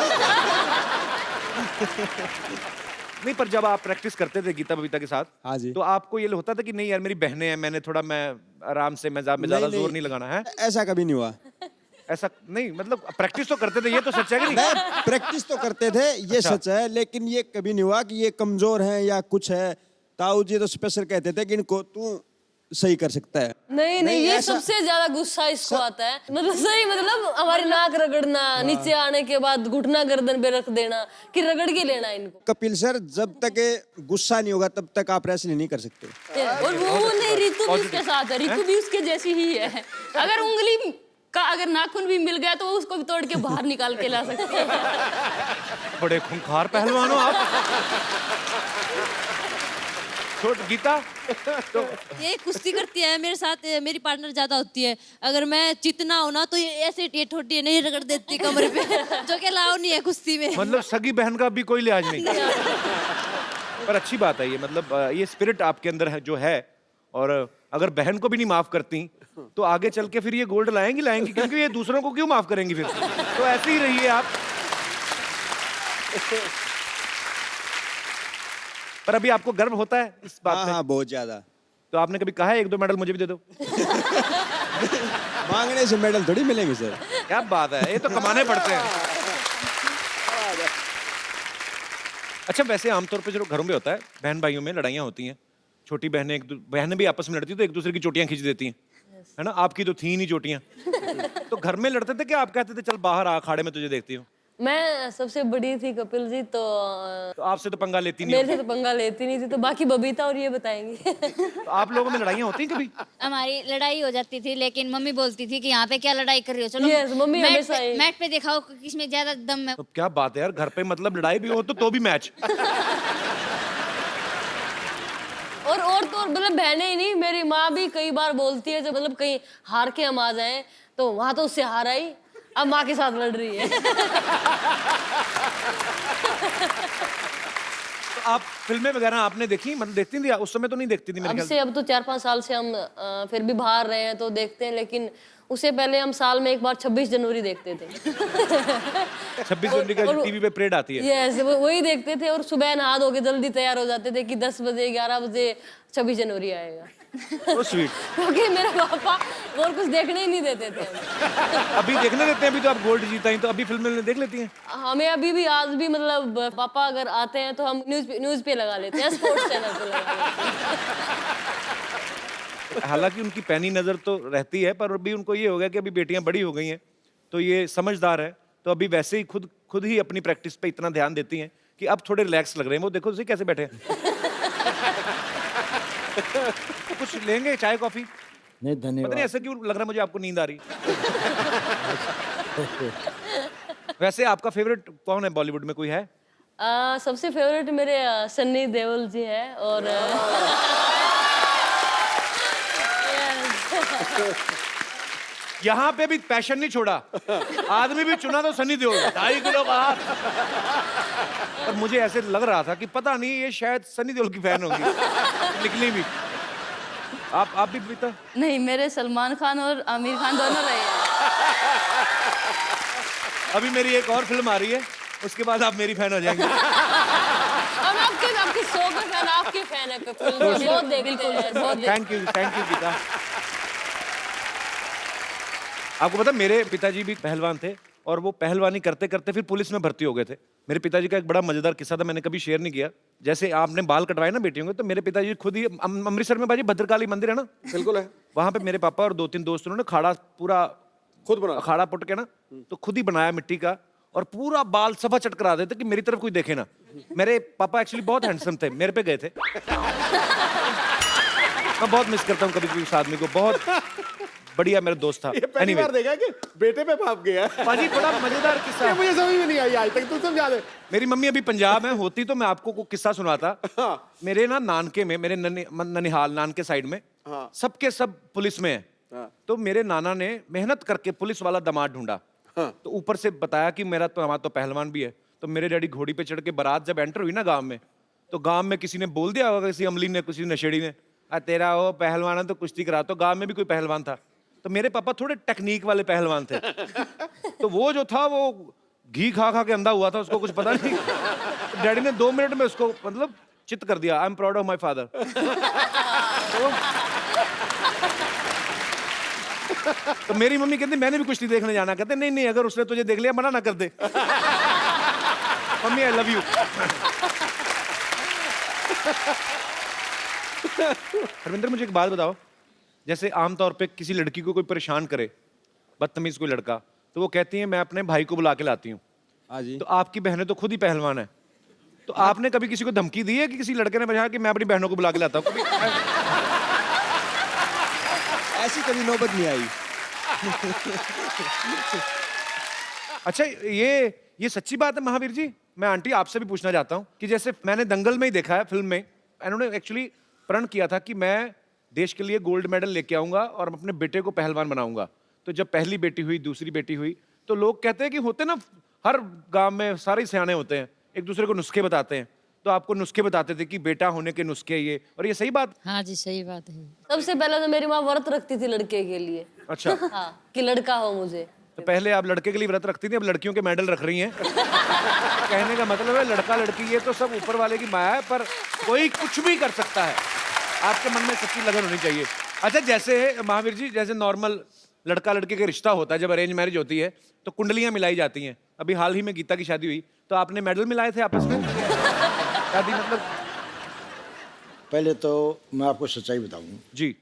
नहीं, पर जब आप प्रैक्टिस करते थे गीता बबीता के साथ, हाँ जी। तो आपको ये होता था कि नहीं यार मेरी बहनें हैं, मैं आराम से मैं ज्यादा जोर नहीं लगाना है? ऐसा कभी नहीं हुआ। ऐसा नहीं, मतलब प्रैक्टिस तो करते थे, ये तो सच है कि नहीं? मैं प्रैक्टिस तो करते थे, ये अच्छा। सच है, लेकिन ये कभी नहीं हुआ कि ये कमजोर हैं या कुछ है। ताऊ जी तो स्पेशल कहते थे कि इनको तू सही कर सकता है। नहीं, ये ऐसा- सबसे ज्यादा गुस्सा इसको आता है। मतलब सही, मतलब हमारी नाक रगड़ना, नीचे आने के बाद घुटना गर्दन पे रख देना कि रगड़ के लेना इनको। कपिल सर, जब तक गुस्सा नहीं होगा तब तक आप रेसलिंग नहीं कर सकते। और वो नहीं, रितु भी उसके साथ है, रितु भी उसके जैसी ही है। अगर उंगली का अगर नाखून भी मिल गया तो वो उसको भी तोड़ के बाहर निकाल के ला सकते हैं। बड़े खूंखार पहलवान हो आप। छोट गीता तो ये कुश्ती करती है मेरे साथ, मेरी पार्टनर ज्यादा होती है। अगर मैं चितना हो ना तो ये ऐसे ये ठोटी नहीं रगड़ देती कमरे पे, जो कि अलाउ नहीं है कुश्ती में। मतलब सगी बहन का भी कोई लिहाज नहीं। पर अच्छी बात है ये, मतलब ये स्पिरिट आपके अंदर है जो है। और अगर बहन को भी नहीं माफ करती तो आगे चल के फिर ये गोल्ड लाएंगी, क्योंकि ये दूसरों को क्यों माफ करेंगी फिर? तो ऐसे ही रहिए आप। पर अभी आपको गर्व होता है इस बात पे? हाँ, बहुत ज्यादा। तो आपने कभी कहा है 1-2 मेडल मुझे भी दे दो? मांगने से मेडल थोड़ी मिलेंगे सर। क्या बात है, ये तो कमाने पड़ते हैं। अच्छा, वैसे आमतौर पे जो घरों में होता है, बहन भाइयों में लड़ाइयाँ होती हैं, छोटी बहनें भी आपस में लड़ती तो एक दूसरे की चोटियां खींच देती हैं, है ना? आपकी तो थी नहीं चोटियां। तो घर में लड़ते थे कि आप कहते थे चल बाहर आ, अखाड़े में तुझे देखती हूँ? मैं सबसे बड़ी थी कपिल जी, तो तो आपसे तो पंगा लेती नहीं मेरे से होगी। तो पंगा लेती नहीं थी, तो बाकी बबीता और ये बताएंगी। तो आप लोगों में लड़ाइयाँ होती हैं कभी? हमारी लड़ाई हो जाती थी, लेकिन मम्मी बोलती थी कि यहाँ पे क्या लड़ाई कर रही हो, चलो Yes, मम्मी मैट हमेशा पे, ही- मैट पे दिखाओ किसमें ज्यादा दम है। तो क्या बात है यार, घर पे मतलब लड़ाई भी हो तो भी मैच। और तो मतलब बहनें ही नहीं, मेरी माँ भी कई बार बोलती है जब मतलब कहीं हार के हम आ जाएं तो वहां तो उससे हार आई, अब माँ के साथ लड़ रही है। तो आप फिल्में वगैरह आपने देखी, मतलब देखती थी? उस समय तो नहीं देखती थी मेरे ख्याल से। अब तो 4-5 साल से हम फिर भी बाहर रहे हैं तो देखते हैं, लेकिन उससे पहले हम साल में एक बार 26 जनवरी देखते थे। 26 जनवरी का टीवी पे परेड आती है। यस, वही देखते थे और सुबह नहा धो के जल्दी तैयार हो जाते थे कि 10 बजे 11 बजे 26 जनवरी आएगा। तो स्वीट। क्योंकि मेरे पापा और कुछ देखने ही नहीं देते थे हमें। अभी देखने देते हैं, अभी तो आप गोल्ड जीता ही, तो अभी फिल्में देख लेती हैं? हमें अभी भी आज भी मतलब पापा अगर आते हैं तो हम न्यूज पे लगा लेते हैं, स्पोर्ट्स चैनल पे लगा लेते हैं। हालांकि उनकी पैनी नजर तो रहती है, पर अभी उनको ये हो गया कि अभी बेटियां बड़ी हो गई हैं, तो ये समझदार है, तो अभी वैसे ही खुद ही अपनी प्रैक्टिस पे इतना ध्यान देती हैं कि अब थोड़े रिलैक्स लग रहे हैं। वो देखो उसे कैसे बैठे हैं। तो कुछ लेंगे, चाय कॉफी? नहीं पता नहीं धन्यवाद। ऐसा क्यों लग रहा है मुझे आपको नींद आ रही। वैसे आपका फेवरेट कौन है बॉलीवुड में, कोई है? सबसे फेवरेट मेरे सन्नी देओल जी है। और यहाँ पे भी पैशन नहीं छोड़ा, आदमी भी चुना तो सनी देओल, 2.5 किलो का हाथ। और मुझे ऐसे लग रहा था कि पता नहीं ये शायद सनी देओल की फैन होगी, निकली भी। आप भी पीता? नहीं, मेरे सलमान खान और आमिर खान दोनों रहे हैं। अभी मेरी एक और फिल्म आ रही है, उसके बाद आप मेरी फैन हो जाएंगे। हम आपके शो के फैन, आपके फैन है कपिल, बहुत देखते हैं, बहुत थैंक यू गीता। आपको पता मेरे पिताजी भी पहलवान थे, और वो पहलवानी करते करते फिर पुलिस में भर्ती हो गए थे। मेरे पिताजी का एक बड़ा मजेदार किस्सा था, मैंने कभी शेयर नहीं किया। जैसे आपने बाल कटवाए ना बेटियों के, तो मेरे पिताजी खुद ही अमृतसर में बाजी भद्रकाली मंदिर है ना, बिल्कुल है, वहां पे मेरे पापा और 2-3 दोस्त उन्होंने खाड़ा पूरा खुद बना। अखाड़ा पुट के ना, तो खुद ही बनाया मिट्टी का, और पूरा बाल सफा चट करा देते कि मेरी तरफ कोई देखे ना। मेरे पापा एक्चुअली बहुत हैंडसम थे, मेरे पे गए थे। मैं बहुत मिस करता हूँ कभी कभी उस आदमी को, बहुत बढ़िया मेरा दोस्त था। ये पहली Anyway, बार देखा कि बेटे पे भाप गया है। पाजी बड़ा मजेदार किस्सा ये है। मुझे समझ में नहीं आई आज तक, तू समझा दे। मेरी मम्मी अभी पंजाब में होती तो मैं आपको को किस्सा सुनाता। हाँ। मेरे ना नानके में, मेरे ननिहाल नानके साइड में हाँ। सबके सब पुलिस में है। हाँ। तो मेरे नाना ने मेहनत करके पुलिस वाला दामाद ढूंढा। हाँ। तो ऊपर से बताया कि मेरा तो हमारा तो पहलवान भी है। तो मेरे डैडी घोड़ी पे चढ़ के बारात जब एंटर हुई ना गांव में, तो गांव में किसी ने बोल दिया होगा, किसी अमली ने, किसी नशेड़ी ने, तेरा वो पहलवान है तो कुश्ती करा। तो गांव में भी कोई पहलवान था। तो मेरे पापा थोड़े टेक्निक वाले पहलवान थे। तो वो जो था वो घी खा खा के अंधा हुआ था, उसको कुछ पता नहीं। तो डैडी ने 2 मिनट में उसको मतलब चित कर दिया। I am proud of my father. तो मेरी मम्मी कहती मैंने भी कुश्ती देखने जाना। कहते नहीं नहीं, अगर उसने तुझे देख लिया मना ना कर दे। Mummy I love you. Harvinder मुझे एक बात बताओ, जैसे आमतौर पे किसी लड़की को कोई परेशान करे, बदतमीज कोई लड़का, तो वो कहती है मैं अपने भाई को बुला के लाती हूँ। हाँ जी। तो आपकी बहनें तो खुद ही पहलवान है, तो आपने कभी किसी को धमकी दी है कि किसी लड़के ने बताया कि मैं अपनी बहनों को बुला के लाता हूँ? कभी ऐसी कभी नौबत नहीं आई। अच्छा, ये सच्ची बात है महावीर जी? मैं आंटी आपसे भी पूछना चाहता हूँ कि जैसे मैंने दंगल में ही देखा है, फिल्म में इन्होंने एक्चुअली प्रण किया था कि मैं देश के लिए गोल्ड मेडल लेके आऊंगा और अपने बेटे को पहलवान बनाऊंगा। तो जब पहली बेटी हुई, दूसरी बेटी हुई, तो लोग कहते हैं कि होते ना, हर गांव में सारे सियाने होते हैं, एक दूसरे को नुस्खे बताते हैं। तो आपको नुस्खे बताते थे कि बेटा होने के नुस्खे ये, और ये सही बात? हाँ जी सही बात है। सबसे पहले तो मेरी माँ व्रत रखती थी लड़के के लिए। अच्छा। हाँ, कि लड़का हो मुझे। तो पहले आप लड़के के लिए व्रत रखती थी, अब लड़कियों के मेडल रख रही हैं। कहने का मतलब है लड़का लड़की ये तो सब ऊपर वाले की माया है, पर कोई कुछ भी कर सकता है। आपके मन में सच्ची लगन होनी चाहिए। अच्छा, जैसे महावीर जी, जैसे नॉर्मल लड़का लड़के का रिश्ता होता है, जब अरेंज मैरिज होती है तो कुंडलियां मिलाई जाती हैं। अभी हाल ही में गीता की शादी हुई, तो आपने मेडल मिलाए थे आपस में? शादी मतलब? पहले तो मैं आपको सच्चाई बताऊं जी।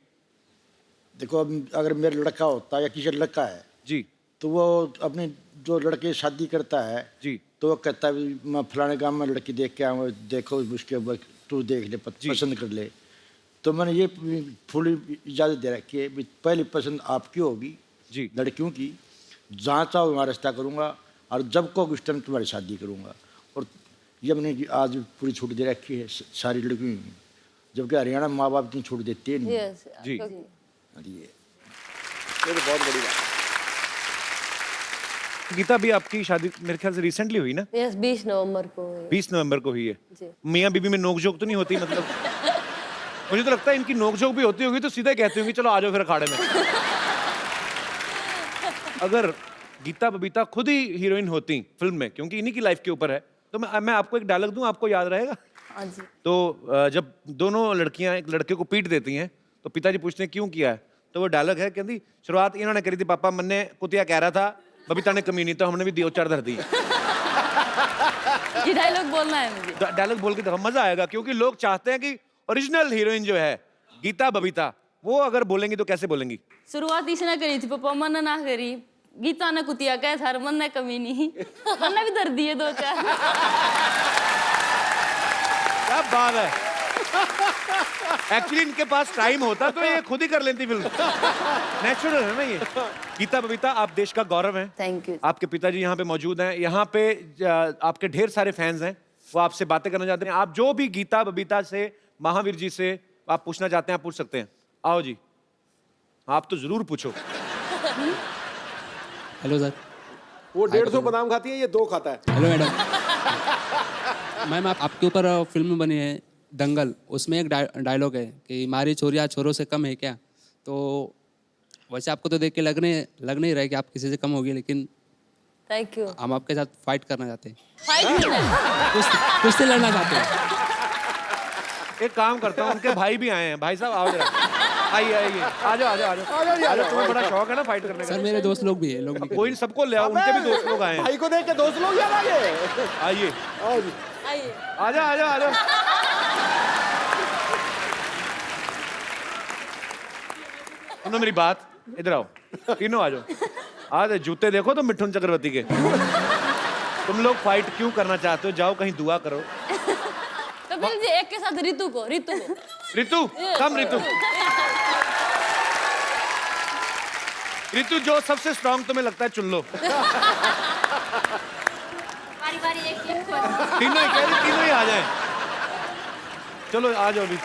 देखो, अब अगर मेरा लड़का होता या किसी का लड़का है जी, तो वो अपने जो लड़के शादी करता है जी, तो वो कहता है भी मैं फलाने गांव में लड़की देख के आऊँ, देखो उसके बाद तू देख ले, पसंद कर ले। तो मैंने ये फुल इजाज़त दे रखी है, पहली पसंद आपकी होगी जी, लड़कियों की, जहाँ चाहो वहाँ रिश्ता करूँगा, और जब को उस टाइम तुम्हारी शादी करूँगा। और ये मैंने आज पूरी छूट दे रखी है सारी लड़कियों की, जबकि हरियाणा माँ बाप इतनी छूट देते हैं नहीं। जी। ये तो बहुत बड़ी बात। गीता भी आपकी शादी मेरे ख्याल से रिसेंटली हुई ना? यस, 20 नवंबर को हुई। 20 नवंबर को हुई है। जी। मियाँ बीबी में नोकझोंक तो नहीं होती? मतलब मुझे तो लगता है इनकी नोकझोंक भी होती होगी तो सीधे कहती होंगी चलो आ जाओ फिर अखाड़े में। अगर गीता बबीता खुद ही हीरोइन होती फिल्म में, क्योंकि इन्हीं की लाइफ के ऊपर है, तो मैं आपको एक डायलॉग दूं, आपको याद रहेगा? हाँ जी। तो जब दोनों लड़कियां एक लड़के को पीट देती हैं तो पिताजी पूछते हैं क्यों किया है, तो वो डायलॉग है, कहती शुरुआत इन्होंने करी थी पापा, मन्ने कुतिया कह रहा था, बबीता ने कमी नहीं, तो हमने भी दो चार धर दी। ये डायलॉग बोलना है मुझे। डायलॉग बोल के देखो, मजा आएगा, क्योंकि लोग चाहते हैं कि ओरिजिनल हीरोइन जो है गीता बबीता, वो अगर बोलेंगी तो कैसे बोलेंगी? शुरुआत इसने करी थी पापा, मन ना करी, गीता ने कुतिया कह था, मन ने कमी नहीं, मन भी धर दिए 2-4। क्या बात है। एक्चुअली इनके पास टाइम होता तो ये खुद ही कर लेती फिल्म। नेचुरल है ना ये। गीता बबीता, आप देश का गौरव हैं। Thank you. आपके पिताजी यहाँ पे मौजूद हैं, यहाँ पे आपके ढेर सारे फैंस हैं, वो आपसे बातें करना चाहते हैं। आप जो भी गीता बबीता से, महावीर जी से आप पूछना चाहते हैं, आप पूछ सकते हैं। आओ जी, आप तो जरूर पूछो। Hello sir. वो 150 बादाम खाती है, ये 2 खाता है। Hello madam. मैम आपके ऊपर फिल्म बनी है दंगल, उसमें एक डायलॉग है कि मारी चोरियाँ छोरों से कम है क्या। तो वैसे आपको तो देख के लग नहीं रहा है कि आप किसी से कम होगी, लेकिन थैंक यू। हम आपके साथ फाइट करना चाहते हैं, फाइट करना है। कुश्ती लड़ना चाहते हैं। एक काम करता हूँ, उनके भाई भी आए हैं। भाई साहब आओ जरा, आइए आइए, आ जाओ आ जाओ आ जाओ। तुम्हें बड़ा शौक है ना फाइट करने का? सर मेरे दोस्त लोग भी हैं, लोग भी कोई सबको ले आओ, उनके भी दोस्त लोग आए हैं। भाई को देख के दोस्त लोग याद आ गए। आइए आओ जी। आइए। आ जाओ आ जाओ आ जाओ। सुनो मेरी बात, इधर आओ, तीनों आ जाओ। आज जूते देखो तो मिठुन चक्रवर्ती के। तुम लोग फाइट क्यों करना चाहते हो? जाओ कहीं दुआ करो। कपिल जी, एक के साथ रितु को। रितु, कम रितु। ऋतु जो सबसे स्ट्रांग तुम्हें लगता है चुन लो। बारी बारी एक तीनों ही कह रही, तीनों ही आ जाए। चलो आ जाओ अभी,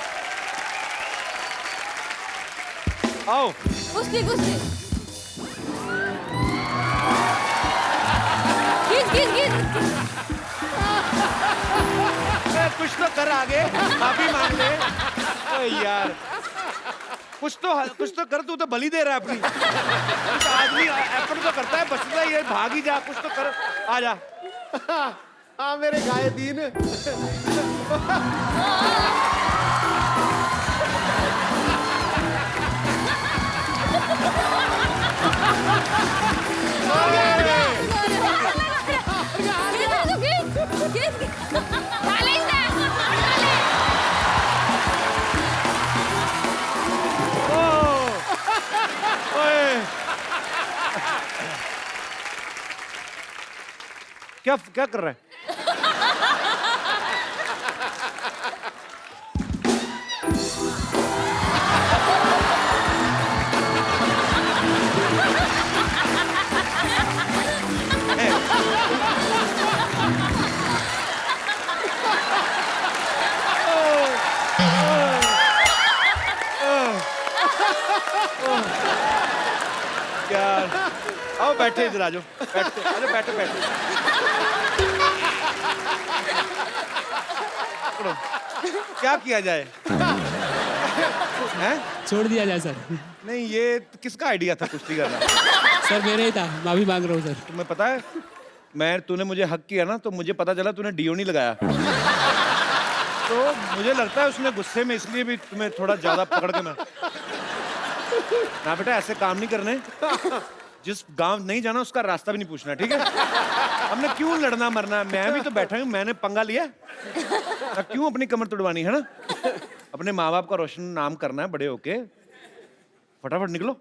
आओ। कुश्ती कुश्ती कुछ तो कर आगे, माफी मांग ले। ओए यार कुछ तो कर, तू तो बलि दे रहा है अपनी। कुछ आदमी एफर्ट तो करता है, बचता ही है, भाग ही जा, कुछ तो कर, आ जा। हाँ मेरे गाये दीन। क्या क्या कर रहा है? यार आओ बैठे इधर, आ जाओ बैठते, अरे बैठो बैठो। क्या किया जाए? हैं? छोड़ दिया जाए सर। नहीं ये किसका आइडिया था कुश्ती करना? सर मेरे ही था, माफी मांग रहा हूँ सर। तुम्हें पता है तूने मुझे हक किया ना, तो मुझे पता चला तूने डीओ नहीं लगाया। तो मुझे लगता है उसने गुस्से में इसलिए भी तुम्हें थोड़ा ज्यादा पकड़ के ना बेटा ऐसे काम नहीं करने। जिस गांव नहीं जाना उसका रास्ता भी नहीं पूछना, ठीक है? हमने क्यों लड़ना मरना? मैं भी तो बैठा हूँ, मैंने पंगा लिया, क्यों अपनी कमर तुड़वानी है ना? अपने माँ बाप का रोशन नाम करना है बड़े होके, फटाफट निकलो।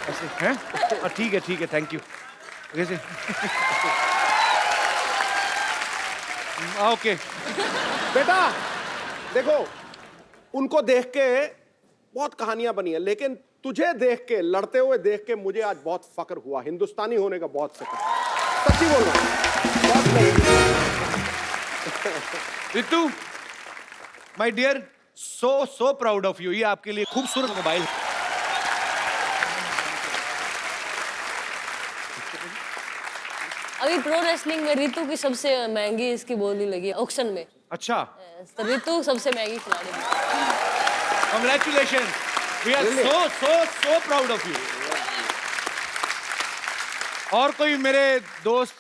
ऐसे हैं? ठीक है थैंक यू। कैसे? ओके बेटा देखो, उनको देख के बहुत कहानियां बनी है, लेकिन तुझे देख के, लड़ते हुए देख के मुझे आज बहुत फक्र हुआ, हिंदुस्तानी होने का बहुत फक्र। सच्ची बोल रहा हूं, बहुत Ritu my dear, so proud of you. ये आपके लिए खूबसूरत मोबाइल। अभी प्रो रेसलिंग में ऋतु की सबसे महंगी इसकी बोली लगी ऑक्शन में। अच्छा, तो ऋतु सबसे महंगी खिलाड़ी है। Congratulations. We are so proud of you. और कोई मेरे दोस्त?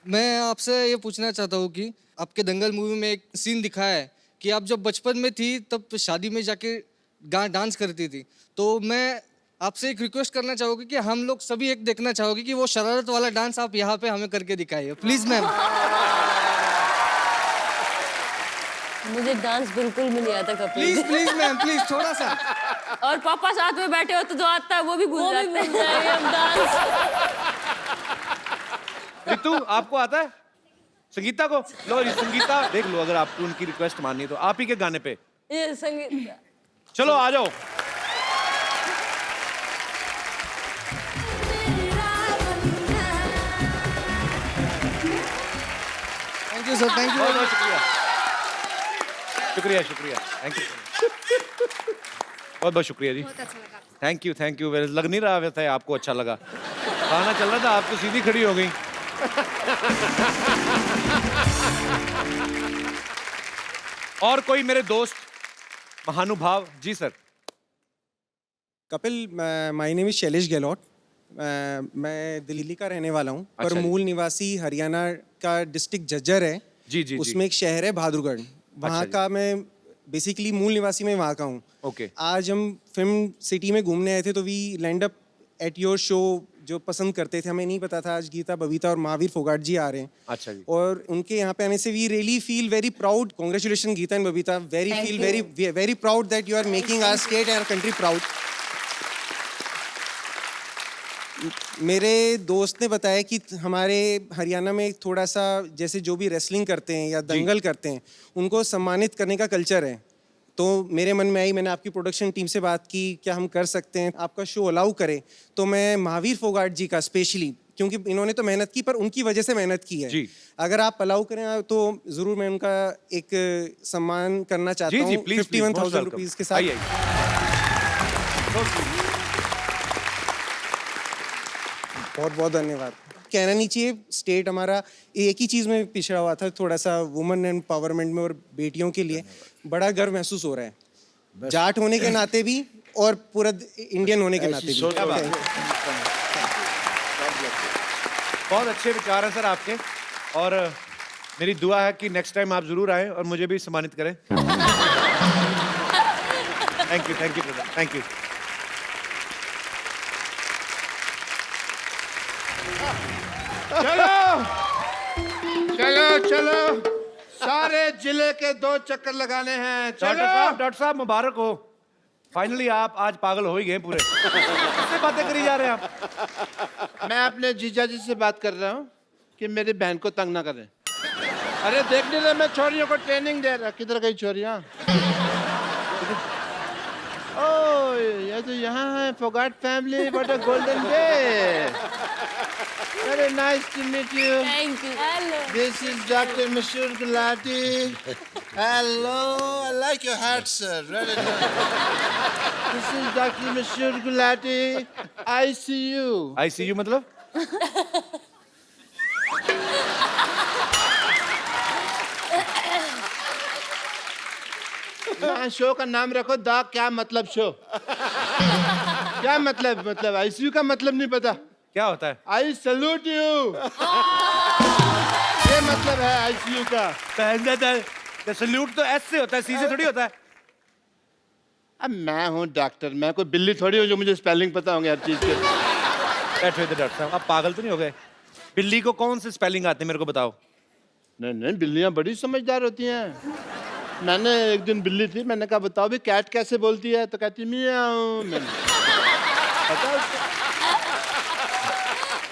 मैं आपसे ये पूछना चाहता हूँ कि आपके दंगल मूवी में एक सीन दिखाया है कि आप जब बचपन में थी तब शादी में जाके डांस करती थी, तो मैं आपसे एक रिक्वेस्ट करना चाहूँगी कि हम लोग सभी एक देखना चाहोगे कि वो शरारत वाला डांस आप यहाँ पे हमें करके दिखाइए प्लीज मैम। मुझे डांस बिल्कुल भी नहीं आता कपिल। प्लीज मैम प्लीज थोड़ा सा। और पापा साथ में बैठे हो तो जो आता है वो भी भूल जाते हैं अब डांस। रितु आपको आता है? संगीता को लो, ये संगीता देख लो, अगर आपको उनकी रिक्वेस्ट माननी है तो आप ही के गाने पे ये संगीत। चलो आ जाओ। Thank you sir, thank you. बहुत बहुत शुक्रिया, शुक्रिया थैंक यू, बहुत बहुत शुक्रिया जी। थैंक यू लग नहीं रहा वैसे आपको अच्छा लगा। गाना चल रहा था, आप तो सीधी खड़ी हो गई। और कोई मेरे दोस्त महानुभाव? जी sir. Kapil, my name is Shailesh Gehlot. मैं दिल्ली का रहने वाला हूँ, पर अच्छा मूल निवासी हरियाणा का डिस्ट्रिक्ट झज्जर है। जी उसमें एक शहर है बहादुरगढ़, वहाँ का मैं बेसिकली मूल निवासी में वहाँ का हूँ। ओके। आज हम फिल्म सिटी में घूमने आए थे, तो we land up at your show, जो पसंद करते थे। हमें नहीं पता था आज गीता, बबीता और महावीर फोगाट जी आ रहे हैं। अच्छा जी। और उनके यहाँ पे आने से we really feel very proud. Congratulation Geeta and Babita, very proud that you are making our state and our country proud. मेरे दोस्त ने बताया कि हमारे हरियाणा में थोड़ा सा, जैसे जो भी रेसलिंग करते हैं या दंगल करते हैं, उनको सम्मानित करने का कल्चर है। तो मेरे मन में आई, मैंने आपकी प्रोडक्शन टीम से बात की, क्या हम कर सकते हैं, आपका शो अलाउ करें। तो मैं महावीर फोगाट जी का स्पेशली, क्योंकि इन्होंने तो मेहनत की पर उनकी वजह से मेहनत की है, जी। अगर आप अलाउ करें तो ज़रूर मैं उनका एक सम्मान करना चाहता हूँ 51,000 रुपीज़ के साथ। बहुत बहुत धन्यवाद। कहना नहीं चाहिए, स्टेट हमारा एक ही चीज़ में पिछड़ा हुआ था, थोड़ा सा वुमेन एम्पावरमेंट में, और बेटियों के लिए बड़ा गर्व महसूस हो रहा है, जाट होने के नाते भी और पूरा इंडियन होने के नाते भी। बहुत अच्छे विचार हैं सर आपके, और मेरी दुआ है कि नेक्स्ट टाइम आप जरूर आएं और मुझे भी सम्मानित करें। Thank you brother, thank you. चलो चलो चलो, सारे जिले के 2 चक्कर लगाने हैं। डॉक्टर साहब मुबारक हो, फाइनली आप आज पागल हो ही गए पूरे। किससे बातें करी जा रहे हैं आप? मैं अपने जीजा जी से बात कर रहा हूँ कि मेरी बहन को तंग ना करें। अरे देख नहीं रहे, मैं छोरियों को ट्रेनिंग दे रहा। किधर गई छोरियाँ? ओह, ये तो यहाँ है Phogat family. What a golden day. Very nice to meet you. Thank you. Hello. This is Dr. Mashur Gulati. Hello, I like your hat, sir. Really nice. This is Dr. Mashur Gulati. ICU. ICU मतलब? Show का नाम रखो the क्या मतलब show. क्या मतलब ICU का मतलब नहीं पता? क्या होता है? आई सल्यूट यू, ये मतलब है आईसीयू का। सल्यूट तो एस से होता है, सी से थोड़ी होता है। अब मैं हूँ डॉक्टर, मैं कोई बिल्ली थोड़ी हूँ जो मुझे स्पेलिंग पता होंगे हर चीज के। बैठो इधर डॉक्टर साहब, आप पागल तो नहीं हो गए? बिल्ली को कौन से स्पेलिंग आते हैं मेरे को बताओ। नहीं, बिल्लियाँ बड़ी समझदार होती हैं। मैंने एक दिन बिल्ली थी, मैंने कहा बताओ भी कैट कैसे बोलती है, तो कहती मियाऊ।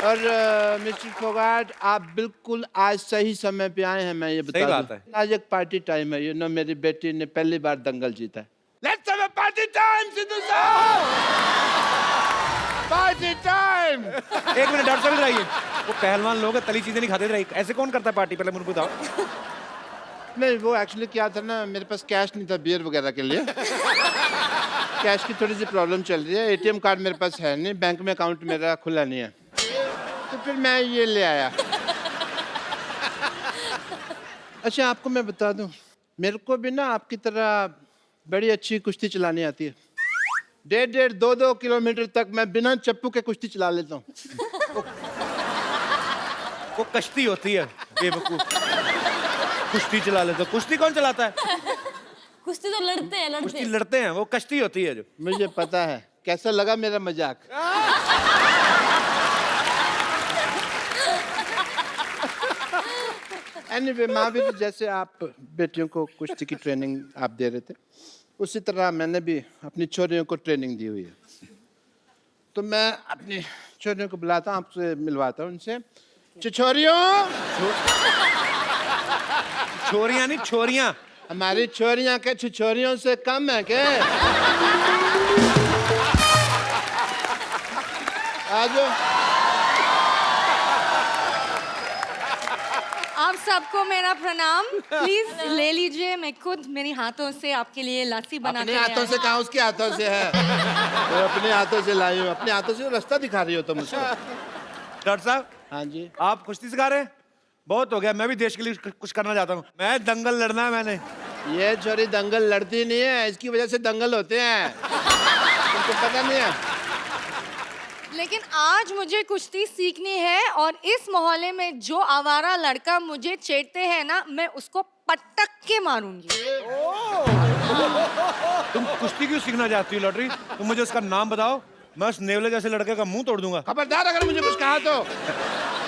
और मिस्टर फोगाट, आप बिल्कुल आज सही समय पे आए हैं। मैं ये बता दूं, आज एक पार्टी टाइम है। मेरी बेटी ने पहली बार दंगल जीता है। Let's have a party time, Sidhu साहब। Party time. एक मिनट डॉक्टर साहब, रहिए। वो पहलवान लोग तली चीजें नहीं खाते थे, ऐसे कौन करता है पार्टी? पहले मुझे बताओ। नहीं, वो एक्चुअली क्या था ना, मेरे पास कैश नहीं था बियर वगैरह के लिए। कैश की थोड़ी सी प्रॉब्लम चल रही है। एटीएम कार्ड मेरे पास है नहीं, बैंक में अकाउंट मेरा खुला नहीं है, तो फिर मैं ये ले आया। अच्छा, आपको मैं बता दूं, मेरे को भी ना आपकी तरह बड़ी अच्छी कुश्ती चलानी आती है। 1.5 2 किलोमीटर तक मैं बिना चप्पू के कुश्ती चला लेता हूँ। वो कश्ती होती है बेवकूफ, कुश्ती चला लेते। कुश्ती कौन चलाता है? कुश्ती तो लड़ते हैं, कुश्ती लड़ते हैं, वो कश्ती होती है जो। मुझे पता है। कैसा लगा मेरा मजाक? एनीवे, महावीर, जैसे आप बेटियों को कुश्ती की ट्रेनिंग आप दे रहे थे, उसी तरह मैंने भी अपनी छोरियों को ट्रेनिंग दी हुई है। तो मैं अपनी छोरियों को बुलाता हूँ, आपसे मिलवाता हूँ उनसे। छोरियों, छोरियां नहीं, छोरियां। हमारी छोरियां के छोरियों से कम है क्या? आज आप सबको मेरा प्रणाम। प्लीज ले लीजिए, मैं खुद मेरे हाथों से आपके लिए लस्सी बना के अपने हाथों से कहा, उसके हाथों से है। तो अपने हाथों से लाई हूँ, अपने हाथों से रास्ता दिखा रही हो तुम मुझको। डॉक्टर साहब। हाँ जी। आप कुश्ती सिखा रहे हैं? बहुत हो गया, मैं भी देश के लिए कुछ करना चाहता हूँ। मैं दंगल लड़ना है मैंने। ये छोरी दंगल लड़ती नहीं है, इसकी वजह से दंगल होते हैं। तुमको पता नहीं है? लेकिन आज मुझे कुश्ती सीखनी है, और इस मोहल्ले में जो आवारा लड़का मुझे छेड़ते हैं ना, मैं उसको पटक के मारूंगी। तुम कुश्ती क्यों सीखना चाहती हो लॉटरी? तुम मुझे उसका नाम बताओ, मैं उस नेवले जैसे लड़के का मुंह तोड़ दूंगा। खबरदार अगर मुझे कुछ कहा तो।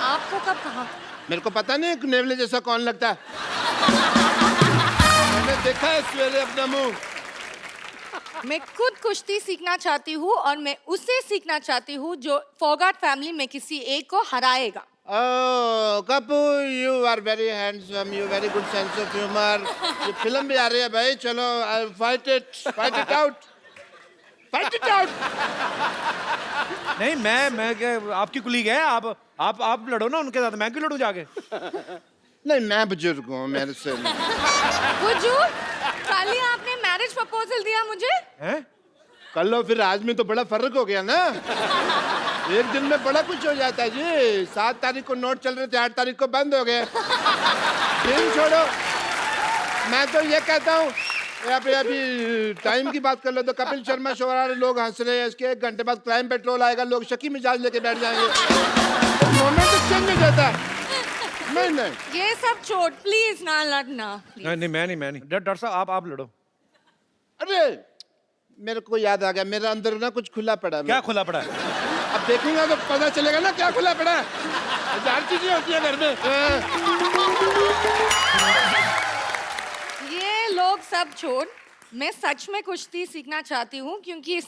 आपको कब कहा? मेरे को पता नहीं नेवले जैसा कौन लगता है। मैंने देखा है सवेरे अपना मुंह। मैं खुद कुश्ती सीखना चाहती हूँ, और मैं उससे सीखना चाहती हूँ जो फोगाट फैमिली में किसी एक को हराएगा। कपू you are very handsome, you very good sense of humour. ये फिल्म भी आ रही है भाई, चलो fight it out, fight it out. नहीं मैं क्या, आपकी कुलीग है, आप लड़ो ना उनके साथ, मैं क्यों लड़ूं जाके? नहीं, मैं बुजुर्ग हूँ, मेरे से बुजुर्ग? कल ही आपने मैरिज प्रपोजल दिया मुझे। हैं? कल लो, फिर आज में तो बड़ा फर्क हो गया ना। एक दिन में बड़ा कुछ हो जाता है जी। 7 तारीख को नोट चल रहे थे, 8 तारीख को बंद हो गए। दिन छोड़ो, मैं तो ये कहता हूँ, अभी टाइम की बात कर लो तो कपिल शर्मा शो वाले लोग हंस रहे हैं, इसके 1 घंटे बाद क्राइम पेट्रोल आएगा, लोग शकी मिजाज लेके बैठ जाएंगे। मोमेंट चेंज हो जाता है। नहीं ये सब छोड़, प्लीज ना लड़ना। नहीं मैं नहीं। डॉक्टर साहब आप लड़ो। अरे मेरे को याद आ गया, मेरा अंदर ना कुछ खुला पड़ा है। क्या खुला पड़ा है? अब देखूंगा तो पता चलेगा ना क्या खुला पड़ा है। 1000 चीजें होती है घर में। ये लोग सब छोड़, मैं सच में कुश्ती सीखना चाहती हूँ, क्योंकि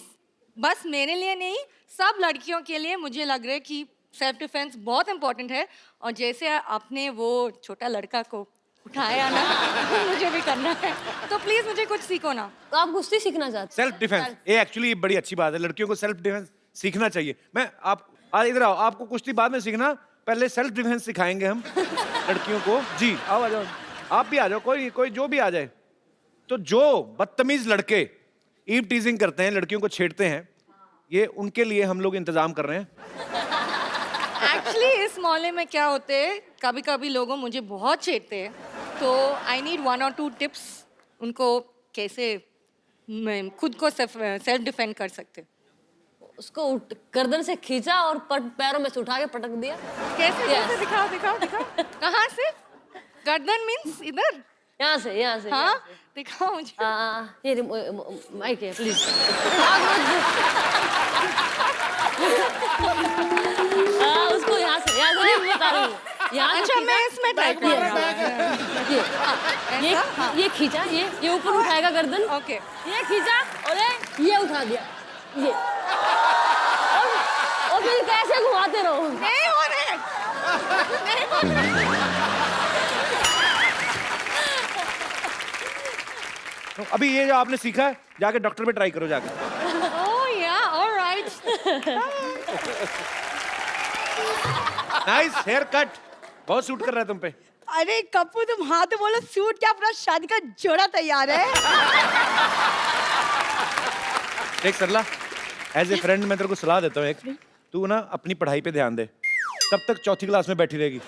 बस मेरे लिए नहीं, सब लड़कियों के लिए मुझे लग रहा है कि सेल्फ डिफेंस बहुत इंपॉर्टेंट है। और जैसे आपने वो छोटा लड़का को उठाया ना, मुझे भी करना है, तो प्लीज मुझे कुछ सीखो ना। तो आप कुश्ती सीखना चाहते हैं? सेल्फ डिफेंस, ये एक्चुअली बड़ी अच्छी बात है, लड़कियों को सेल्फ डिफेंस सीखना चाहिए। इधर आओ, आपको कुश्ती बाद में सीखना, पहले सेल्फ डिफेंस सिखाएंगे हम लड़कियों को। जी आओ, आ जाओ, आप भी आ जाओ, कोई जो भी आ जाए। तो जो बदतमीज लड़के ईव टीजिंग करते हैं, लड़कियों को छेड़ते हैं, ये उनके लिए हम लोग इंतजाम कर रहे हैं। एक्चुअली इस मोहल्ले में क्या होते है, कभी कभी लोगों मुझे बहुत छेड़ते हैं, तो आई नीड 1 or 2 टिप्स उनको कैसे खुद को सेल्फ डिफेंड कर सकते। उसको गर्दन से खींचा और पैरों में से उठा के पटक दिया। कैसे? कैसे? दिखाओ। कहाँ से? गर्दन मीन्स इधर? यहाँ से। हाँ, दिखाओ मुझे। ये माइक है, प्लीज। उसको यहाँ से नहीं बता रही हूँ। यहाँ अच्छा, मैं इसमें ट्राई करूँगा। ये खींचा, ये ऊपर उठाएगा गर्दन। ओके। ये खींचा और ये उठा दिया, ये। और फिर कैसे घुमाते रहो। नहीं हो रहे। अभी ये जो आपने सीखा है, जाके डॉक्टर पे ट्राई करो जाके। ओह या, ऑलराइट। नाइस हेयर कट, बहुत सूट कर रहा है तुम पे। अरे कप्पू, तुम हाँ तो बोलो, सूट क्या, अपना शादी का जोड़ा तैयार है। देख सरला, एज ए फ्रेंड मैं तेरे को सलाह देता हूँ एक, तू ना अपनी पढ़ाई पे ध्यान दे। कब तक 4थी क्लास में बैठी रहेगी?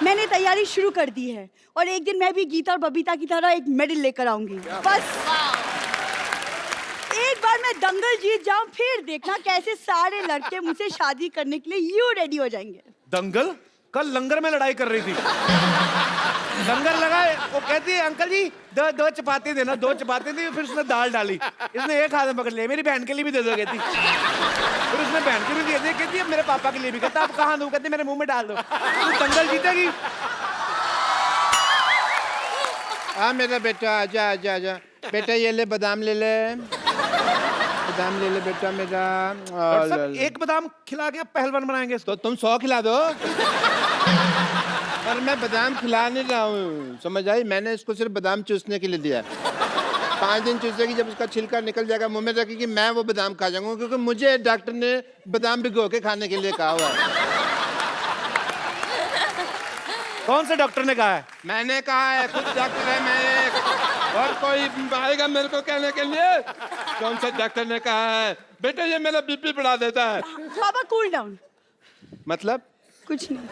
मैंने तैयारी शुरू कर दी है, और एक दिन मैं भी गीता और बबीता की तरह एक मेडल लेकर आऊंगी। बस एक बार मैं दंगल जीत जाऊं, फिर देखना कैसे सारे लड़के मुझसे शादी करने के लिए यूं रेडी हो जाएंगे। दंगल? कल लंगर में लड़ाई कर रही थी। लंगर लगा, वो कहती है अंकल जी दो चपाती देना, 2 चपाती दी, फिर उसने दाल डाली, इसने एक हाथ में पकड़ लिया, मेरी बहन के लिए भी दे दो कहती, फिर उसने बहन के लिए भी दे दी, कहती है मेरे पापा के लिए भी, कहता आप कहाँ दूं, कहते मेरे मुंह में डाल दो। तू दंगल जीतेगी। हाँ मेरा बेटा, आजा बेटा, ये ले बादाम ले ले, बादाम ले ले बेटा मेरा। एक बादाम खिला के पहलवान बनाएंगे इसको। तो तुम 100 खिला दो। पर मैं बादाम खिला नहीं रहा हूँ, समझ आई? मैंने इसको सिर्फ बादाम चूसने के लिए दिया। 5 दिन चूसेगी, जब उसका छिलका निकल जाएगा मुंह में रखेगी, मैं वो बादाम खा जाऊंगा, क्योंकि मुझे डॉक्टर ने बादाम भिगो के खाने के लिए कहा हुआ है। कौन से डॉक्टर ने कहा है? मैंने कहा है, खुद डॉक्टर है मैं। और कोई आएगा मेरे को कहने के लिए? कौन सा डॉक्टर ने कहा है? बेटा ये मेरा बीपी बढ़ा देता है। पापा कूल डाउन। मतलब? कुछ नहीं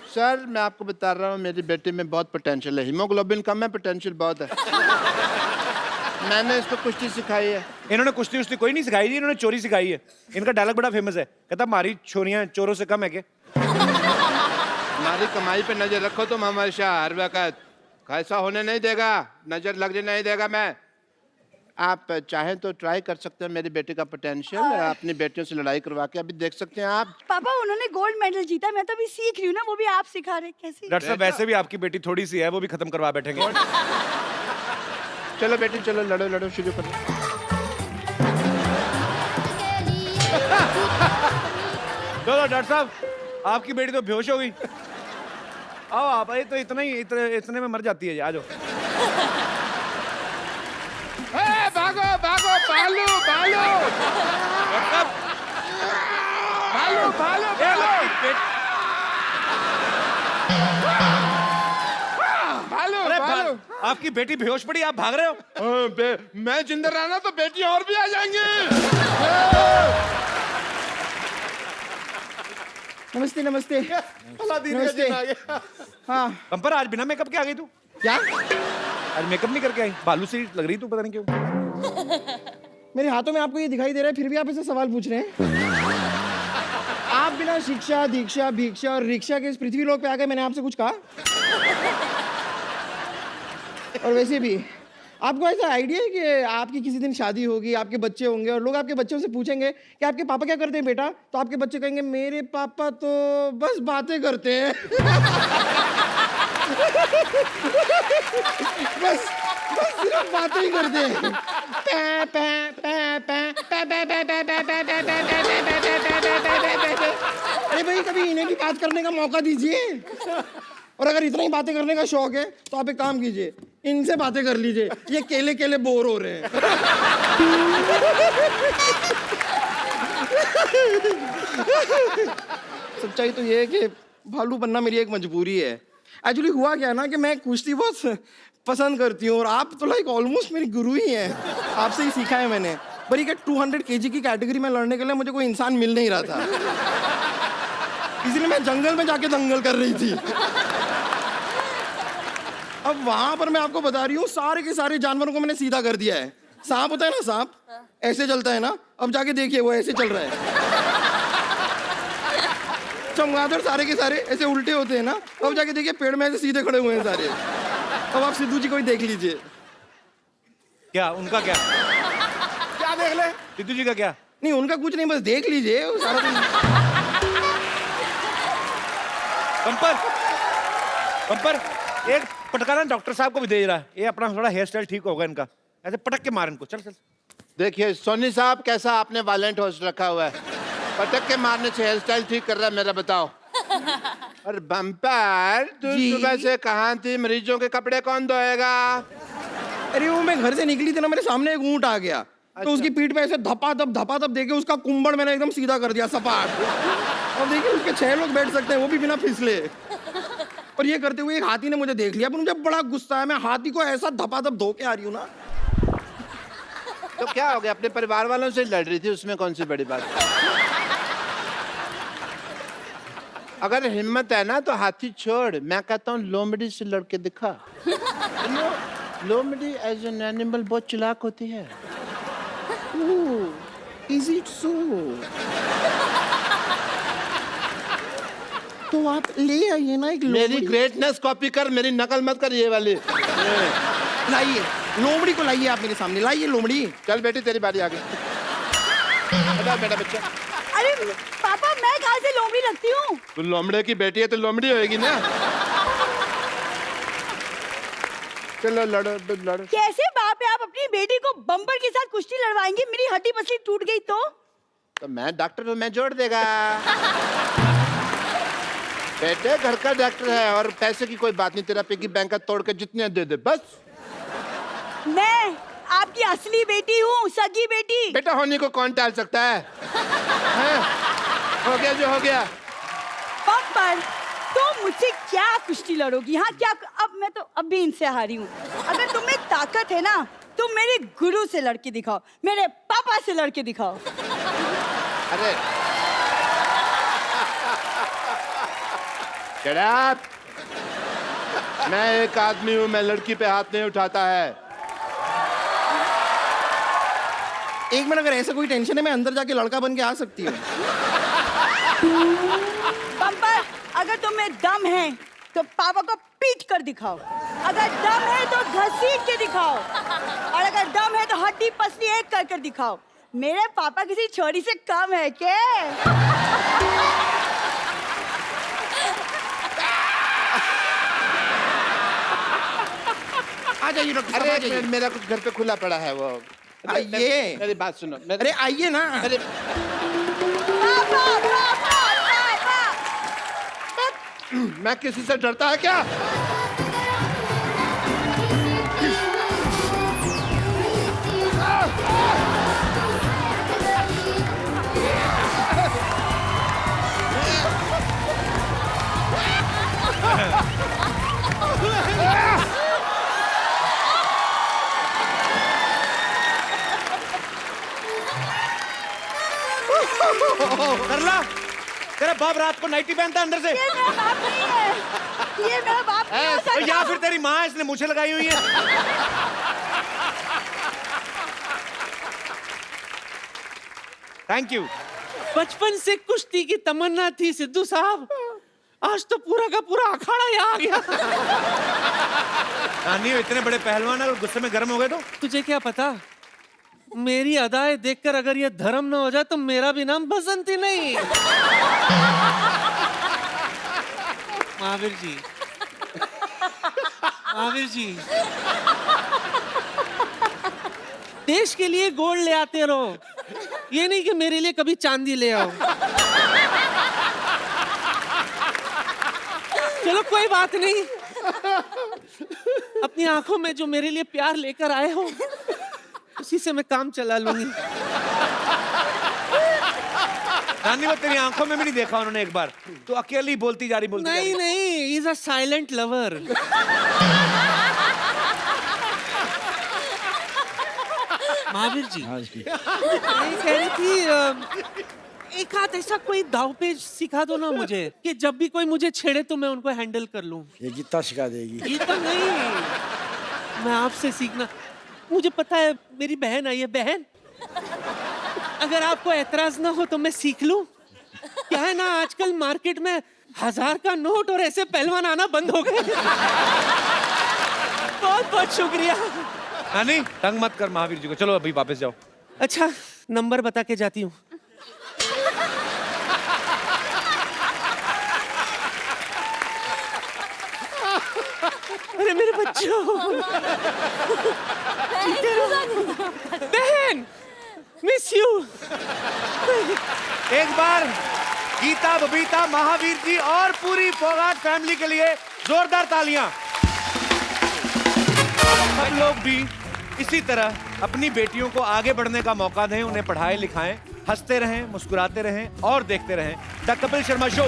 सर, मैं आपको बता रहा हूँ, मेरी बेटी में बहुत पोटेंशियल है। हीमोग्लोबिन कम है, पोटेंशियल बहुत है। मैंने इसको कुश्ती सिखाई है। इन्होंने कुश्ती कोई नहीं सिखाई जी, इन्होंने चोरी सिखाई है। इनका डायलॉग बड़ा फेमस है, कहता हमारी छोरियां चोरों से कम है क्या? हमारी कमाई पे नजर रखो तुम हमेशा, हर वक्त। ऐसा होने नहीं देगा, नजर लगने नहीं देगा मैं। आप चाहें तो ट्राई कर सकते हैं मेरी बेटी का पोटेंशियल, अपनी बेटियों से लड़ाई करवा के अभी देख सकते हैं आप। पापा, उन्होंने गोल्ड मेडल जीता, मैं तो अभी सीख रही हूँ ना, वो भी आप सिखा रहे। कैसे? डॉक्टर साहब वैसे भी आपकी बेटी थोड़ी सी है, वो भी खत्म करवा बैठेंगे। चलो बेटी चलो, लड़ो शुरू करो। चलो डॉक्टर साहब, आपकी बेटी तो बेहोश हो गई। आओ आप, ये तो इतने में मर जाती है। आ जाओ। भागो भागो, भालू भालू भालू भालू भालू अरे भालू। आपकी बेटी बेहोश पड़ी, आप भाग रहे हो। मैं जिंदा रहना तो बेटी और भी आ जाएंगी। नमस्ते नमस्ते नमस्ते। हाँ कंपर, आज बिना मेकअप के आ गई तू? क्या? आज मेकअप नहीं करके आई? भालू सी लग रही तू, पता नहीं क्यों। मेरे हाथों में आपको ये दिखाई दे रहा है, फिर भी आप ऐसे सवाल पूछ रहे हैं। आप बिना शिक्षा दीक्षा भिक्षा और रिक्शा के इस पृथ्वी लोक पे आ गए, मैंने आपसे कुछ कहा? और वैसे भी आपको ऐसा आइडिया है कि आपकी किसी दिन शादी होगी, आपके बच्चे होंगे और लोग आपके बच्चों से पूछेंगे कि आपके पापा क्या करते हैं बेटा, तो आपके बच्चे कहेंगे मेरे पापा तो बस बातें करते हैं। बस सिर्फ बातें ही करते हैं। अरे भाई, कभी इन्हें भी बात करने का मौका दीजिए। और अगर इतना ही बातें करने का शौक है तो आप एक काम कीजिए, इनसे बातें कर लीजिए। ये केले केले बोर हो रहे हैं। सच्चाई तो ये है कि भालू बनना मेरी एक मजबूरी है। एक्चुअली हुआ क्या है ना कि मैं कुश्ती बहुत पसंद करती हूँ और आप तो लाइक ऑलमोस्ट मेरी गुरु ही हैं। आपसे ही सीखा है मैंने। पर ये 200 kg की कैटेगरी में लड़ने के लिए मुझे कोई इंसान मिल नहीं रहा था, इसलिए मैं जंगल में जाके दंगल कर रही थी। अब वहां पर मैं आपको बता रही हूँ, सारे के सारे जानवरों को मैंने सीधा कर दिया है। सांप होता है ना, सांप ऐसे चलता है ना, अब जाके देखिए वो ऐसे चल रहा है। चमगादड़ सारे के सारे ऐसे उल्टे होते हैं ना, अब जाके देखिए पेड़ में ऐसे सीधे खड़े हुए हैं सारे। अब आप सिद्धू जी को ही देख लीजिए। क्या उनका क्या? क्या देख ले? सिद्धू जी का क्या? नहीं, उनका कुछ नहीं, बस देख लीजिए वो सारा दिन। कंपर, एक पटकाना डॉक्टर साहब को भी दे रहा है। ये अपना थोड़ा हेयर स्टाइल ठीक होगा इनका, ऐसे पटक के मार इनको। चल चल। देखिए सोनी साहब, कैसा आपने वायलेंट होस्ट रखा हुआ है। पटक के मारने से हेयर स्टाइल ठीक कर रहा है मेरा, बताओ। और बम्पर, तू सुबह से कहाँ थी? मरीजों के कपड़े कौन धोएगा? अरे वो मैं घर से निकली थी ना, मेरे सामने एक ऊंट आ गया। तो उसकी पीठ पे ऐसे धपाधप देके उसका कुंबड़ मैंने एकदम सीधा कर दिया, सपाट। अब देखिए उसके 6 लोग बैठ सकते हैं, वो भी बिना फिसले। और ये करते हुए एक हाथी ने मुझे देख लिया, पर मुझे बड़ा गुस्सा है। मैं हाथी को ऐसा धपाधप धो के आ रही हूँ ना। तो क्या हो गया, अपने परिवार वालों से लड़ रही थी, उसमें कौन सी बड़ी बात है? अगर हिम्मत है ना तो हाथी छोड़, मैं कहता हूँ लोमड़ी से लड़के दिखा। लोमड़ी एज एन एनिमल बहुत चालाक होती है। Is it so? तो आप ले आइए ना एक मेरी ग्रेटनेस कॉपी कर, मेरी नकल मत कर ये वाली। लाइए लोमड़ी को, लाइए आप मेरे सामने, लाइए लोमड़ी। चल बेटी, तेरी बारी आ गई। बेटा बच्चा। अरे पापा, मैं कहाँ से लोमड़ी लगती हूँ? तू लोमड़े की बेटी है तो लोमड़ी होएगी ना। चलो लड़ो। कैसे बाप है, आप अपनी बेटी को बम्पर के साथ कुश्ती लड़वाएंगे? मेरी हड्डी पसली टूट गई तो मैं डॉक्टर हूँ, मैं जोड़ देगा। बेटे घर का डॉक्टर है, और पैसे की कोई बात नहीं, तेरा पिगी बैंक का तोड़ के जितने दे दे बस। मैं आपकी असली बेटी हूँ, सगी बेटी। बेटा होने को कौन टाल सकता है? हो गया जो हो गया। बम्पर, तुम मुझसे क्या कुश्ती लड़ोगी? हाँ क्या? अब भी इनसे हारी हूँ। अगर तुम्हें ताकत है ना, तुम मेरे गुरु से लड़के दिखाओ, मेरे पापा से लड़के दिखाओ। अरे Shut up! मैं एक आदमी हूँ, मैं लड़की पे हाथ नहीं उठाता है। एक मिनट, अगर ऐसा कोई टेंशन है मैं अंदर जाके लड़का बन के आ सकती हूँ। बम्पर, अगर तुम्हें दम है तो पापा को पीट कर दिखाओ, अगर दम है तो घसीट के दिखाओ, और अगर दम है तो हड्डी पसली एक कर दिखाओ। मेरे पापा किसी छोरी से कम है क्या? आ जाइए डॉक्टर साहब, आ जाइए। मेरा कुछ घर पे खुला पड़ा है, वो आइए। मेरी बात सुनो। अरे आइए ना। अरे पापा, पापा, मैं किसी से डरता है क्या? करला, तेरा बाप रात को नाइटी पहनता है अंदर से? ये मेरा बाप नहीं है, ये मेरा बाप नहीं हो सकता। या फिर तेरी माँ इसने मुझे लगाई हुई है? Thank you. बचपन से कुश्ती की तमन्ना थी सिद्धू साहब, आज तो पूरा का पूरा अखाड़ा यहाँ आ गया। नानी इतने बड़े पहलवान है और गुस्से में गर्म हो गए तो? तुझे क्या पता, मेरी अदाएं देखकर अगर ये धर्म ना हो जाए तो मेरा भी नाम बसंती नहीं। महावीर जी, महावीर जी, देश के लिए गोल्ड ले आते रहो, ये नहीं कि मेरे लिए कभी चांदी ले आओ। चलो कोई बात नहीं, अपनी आंखों में जो मेरे लिए प्यार लेकर आए हो उसी से मैं काम चला लूंगी। नानी वो तेरी आंखों में भी नहीं देखा उन्होंने एक बार, तो अकेली बोलती जा रही नहीं नहीं, is a silent lover. Mahavir ji, मैं कह रही थी एक हाथ ऐसा कोई दाव पेच सिखा दो ना मुझे, कि जब भी कोई मुझे छेड़े तो मैं उनको हैंडल कर लूं। ये गीता सिखा देगी। गीता नहीं, मैं आपसे सीखना। मुझे पता है मेरी बहन आई है, बहन अगर आपको ऐतराज ना हो तो मैं सीख लूं। क्या है ना, आजकल मार्केट में 1000 का नोट और ऐसे पहलवान आना बंद हो गए। बहुत बहुत शुक्रिया। नानी तंग मत कर महावीर जी को, चलो अभी वापस जाओ। अच्छा नंबर बता के जाती हूँ। अरे मेरे बच्चों, बहन मिस यू। एक बार गीता, बबीता, महावीर जी और पूरी फोगाट फैमिली के लिए जोरदार तालियां। सब लोग भी इसी तरह अपनी बेटियों को आगे बढ़ने का मौका दें, उन्हें पढ़ाएं लिखाएं, हंसते रहें, मुस्कुराते रहें और देखते रहें द कपिल शर्मा शो।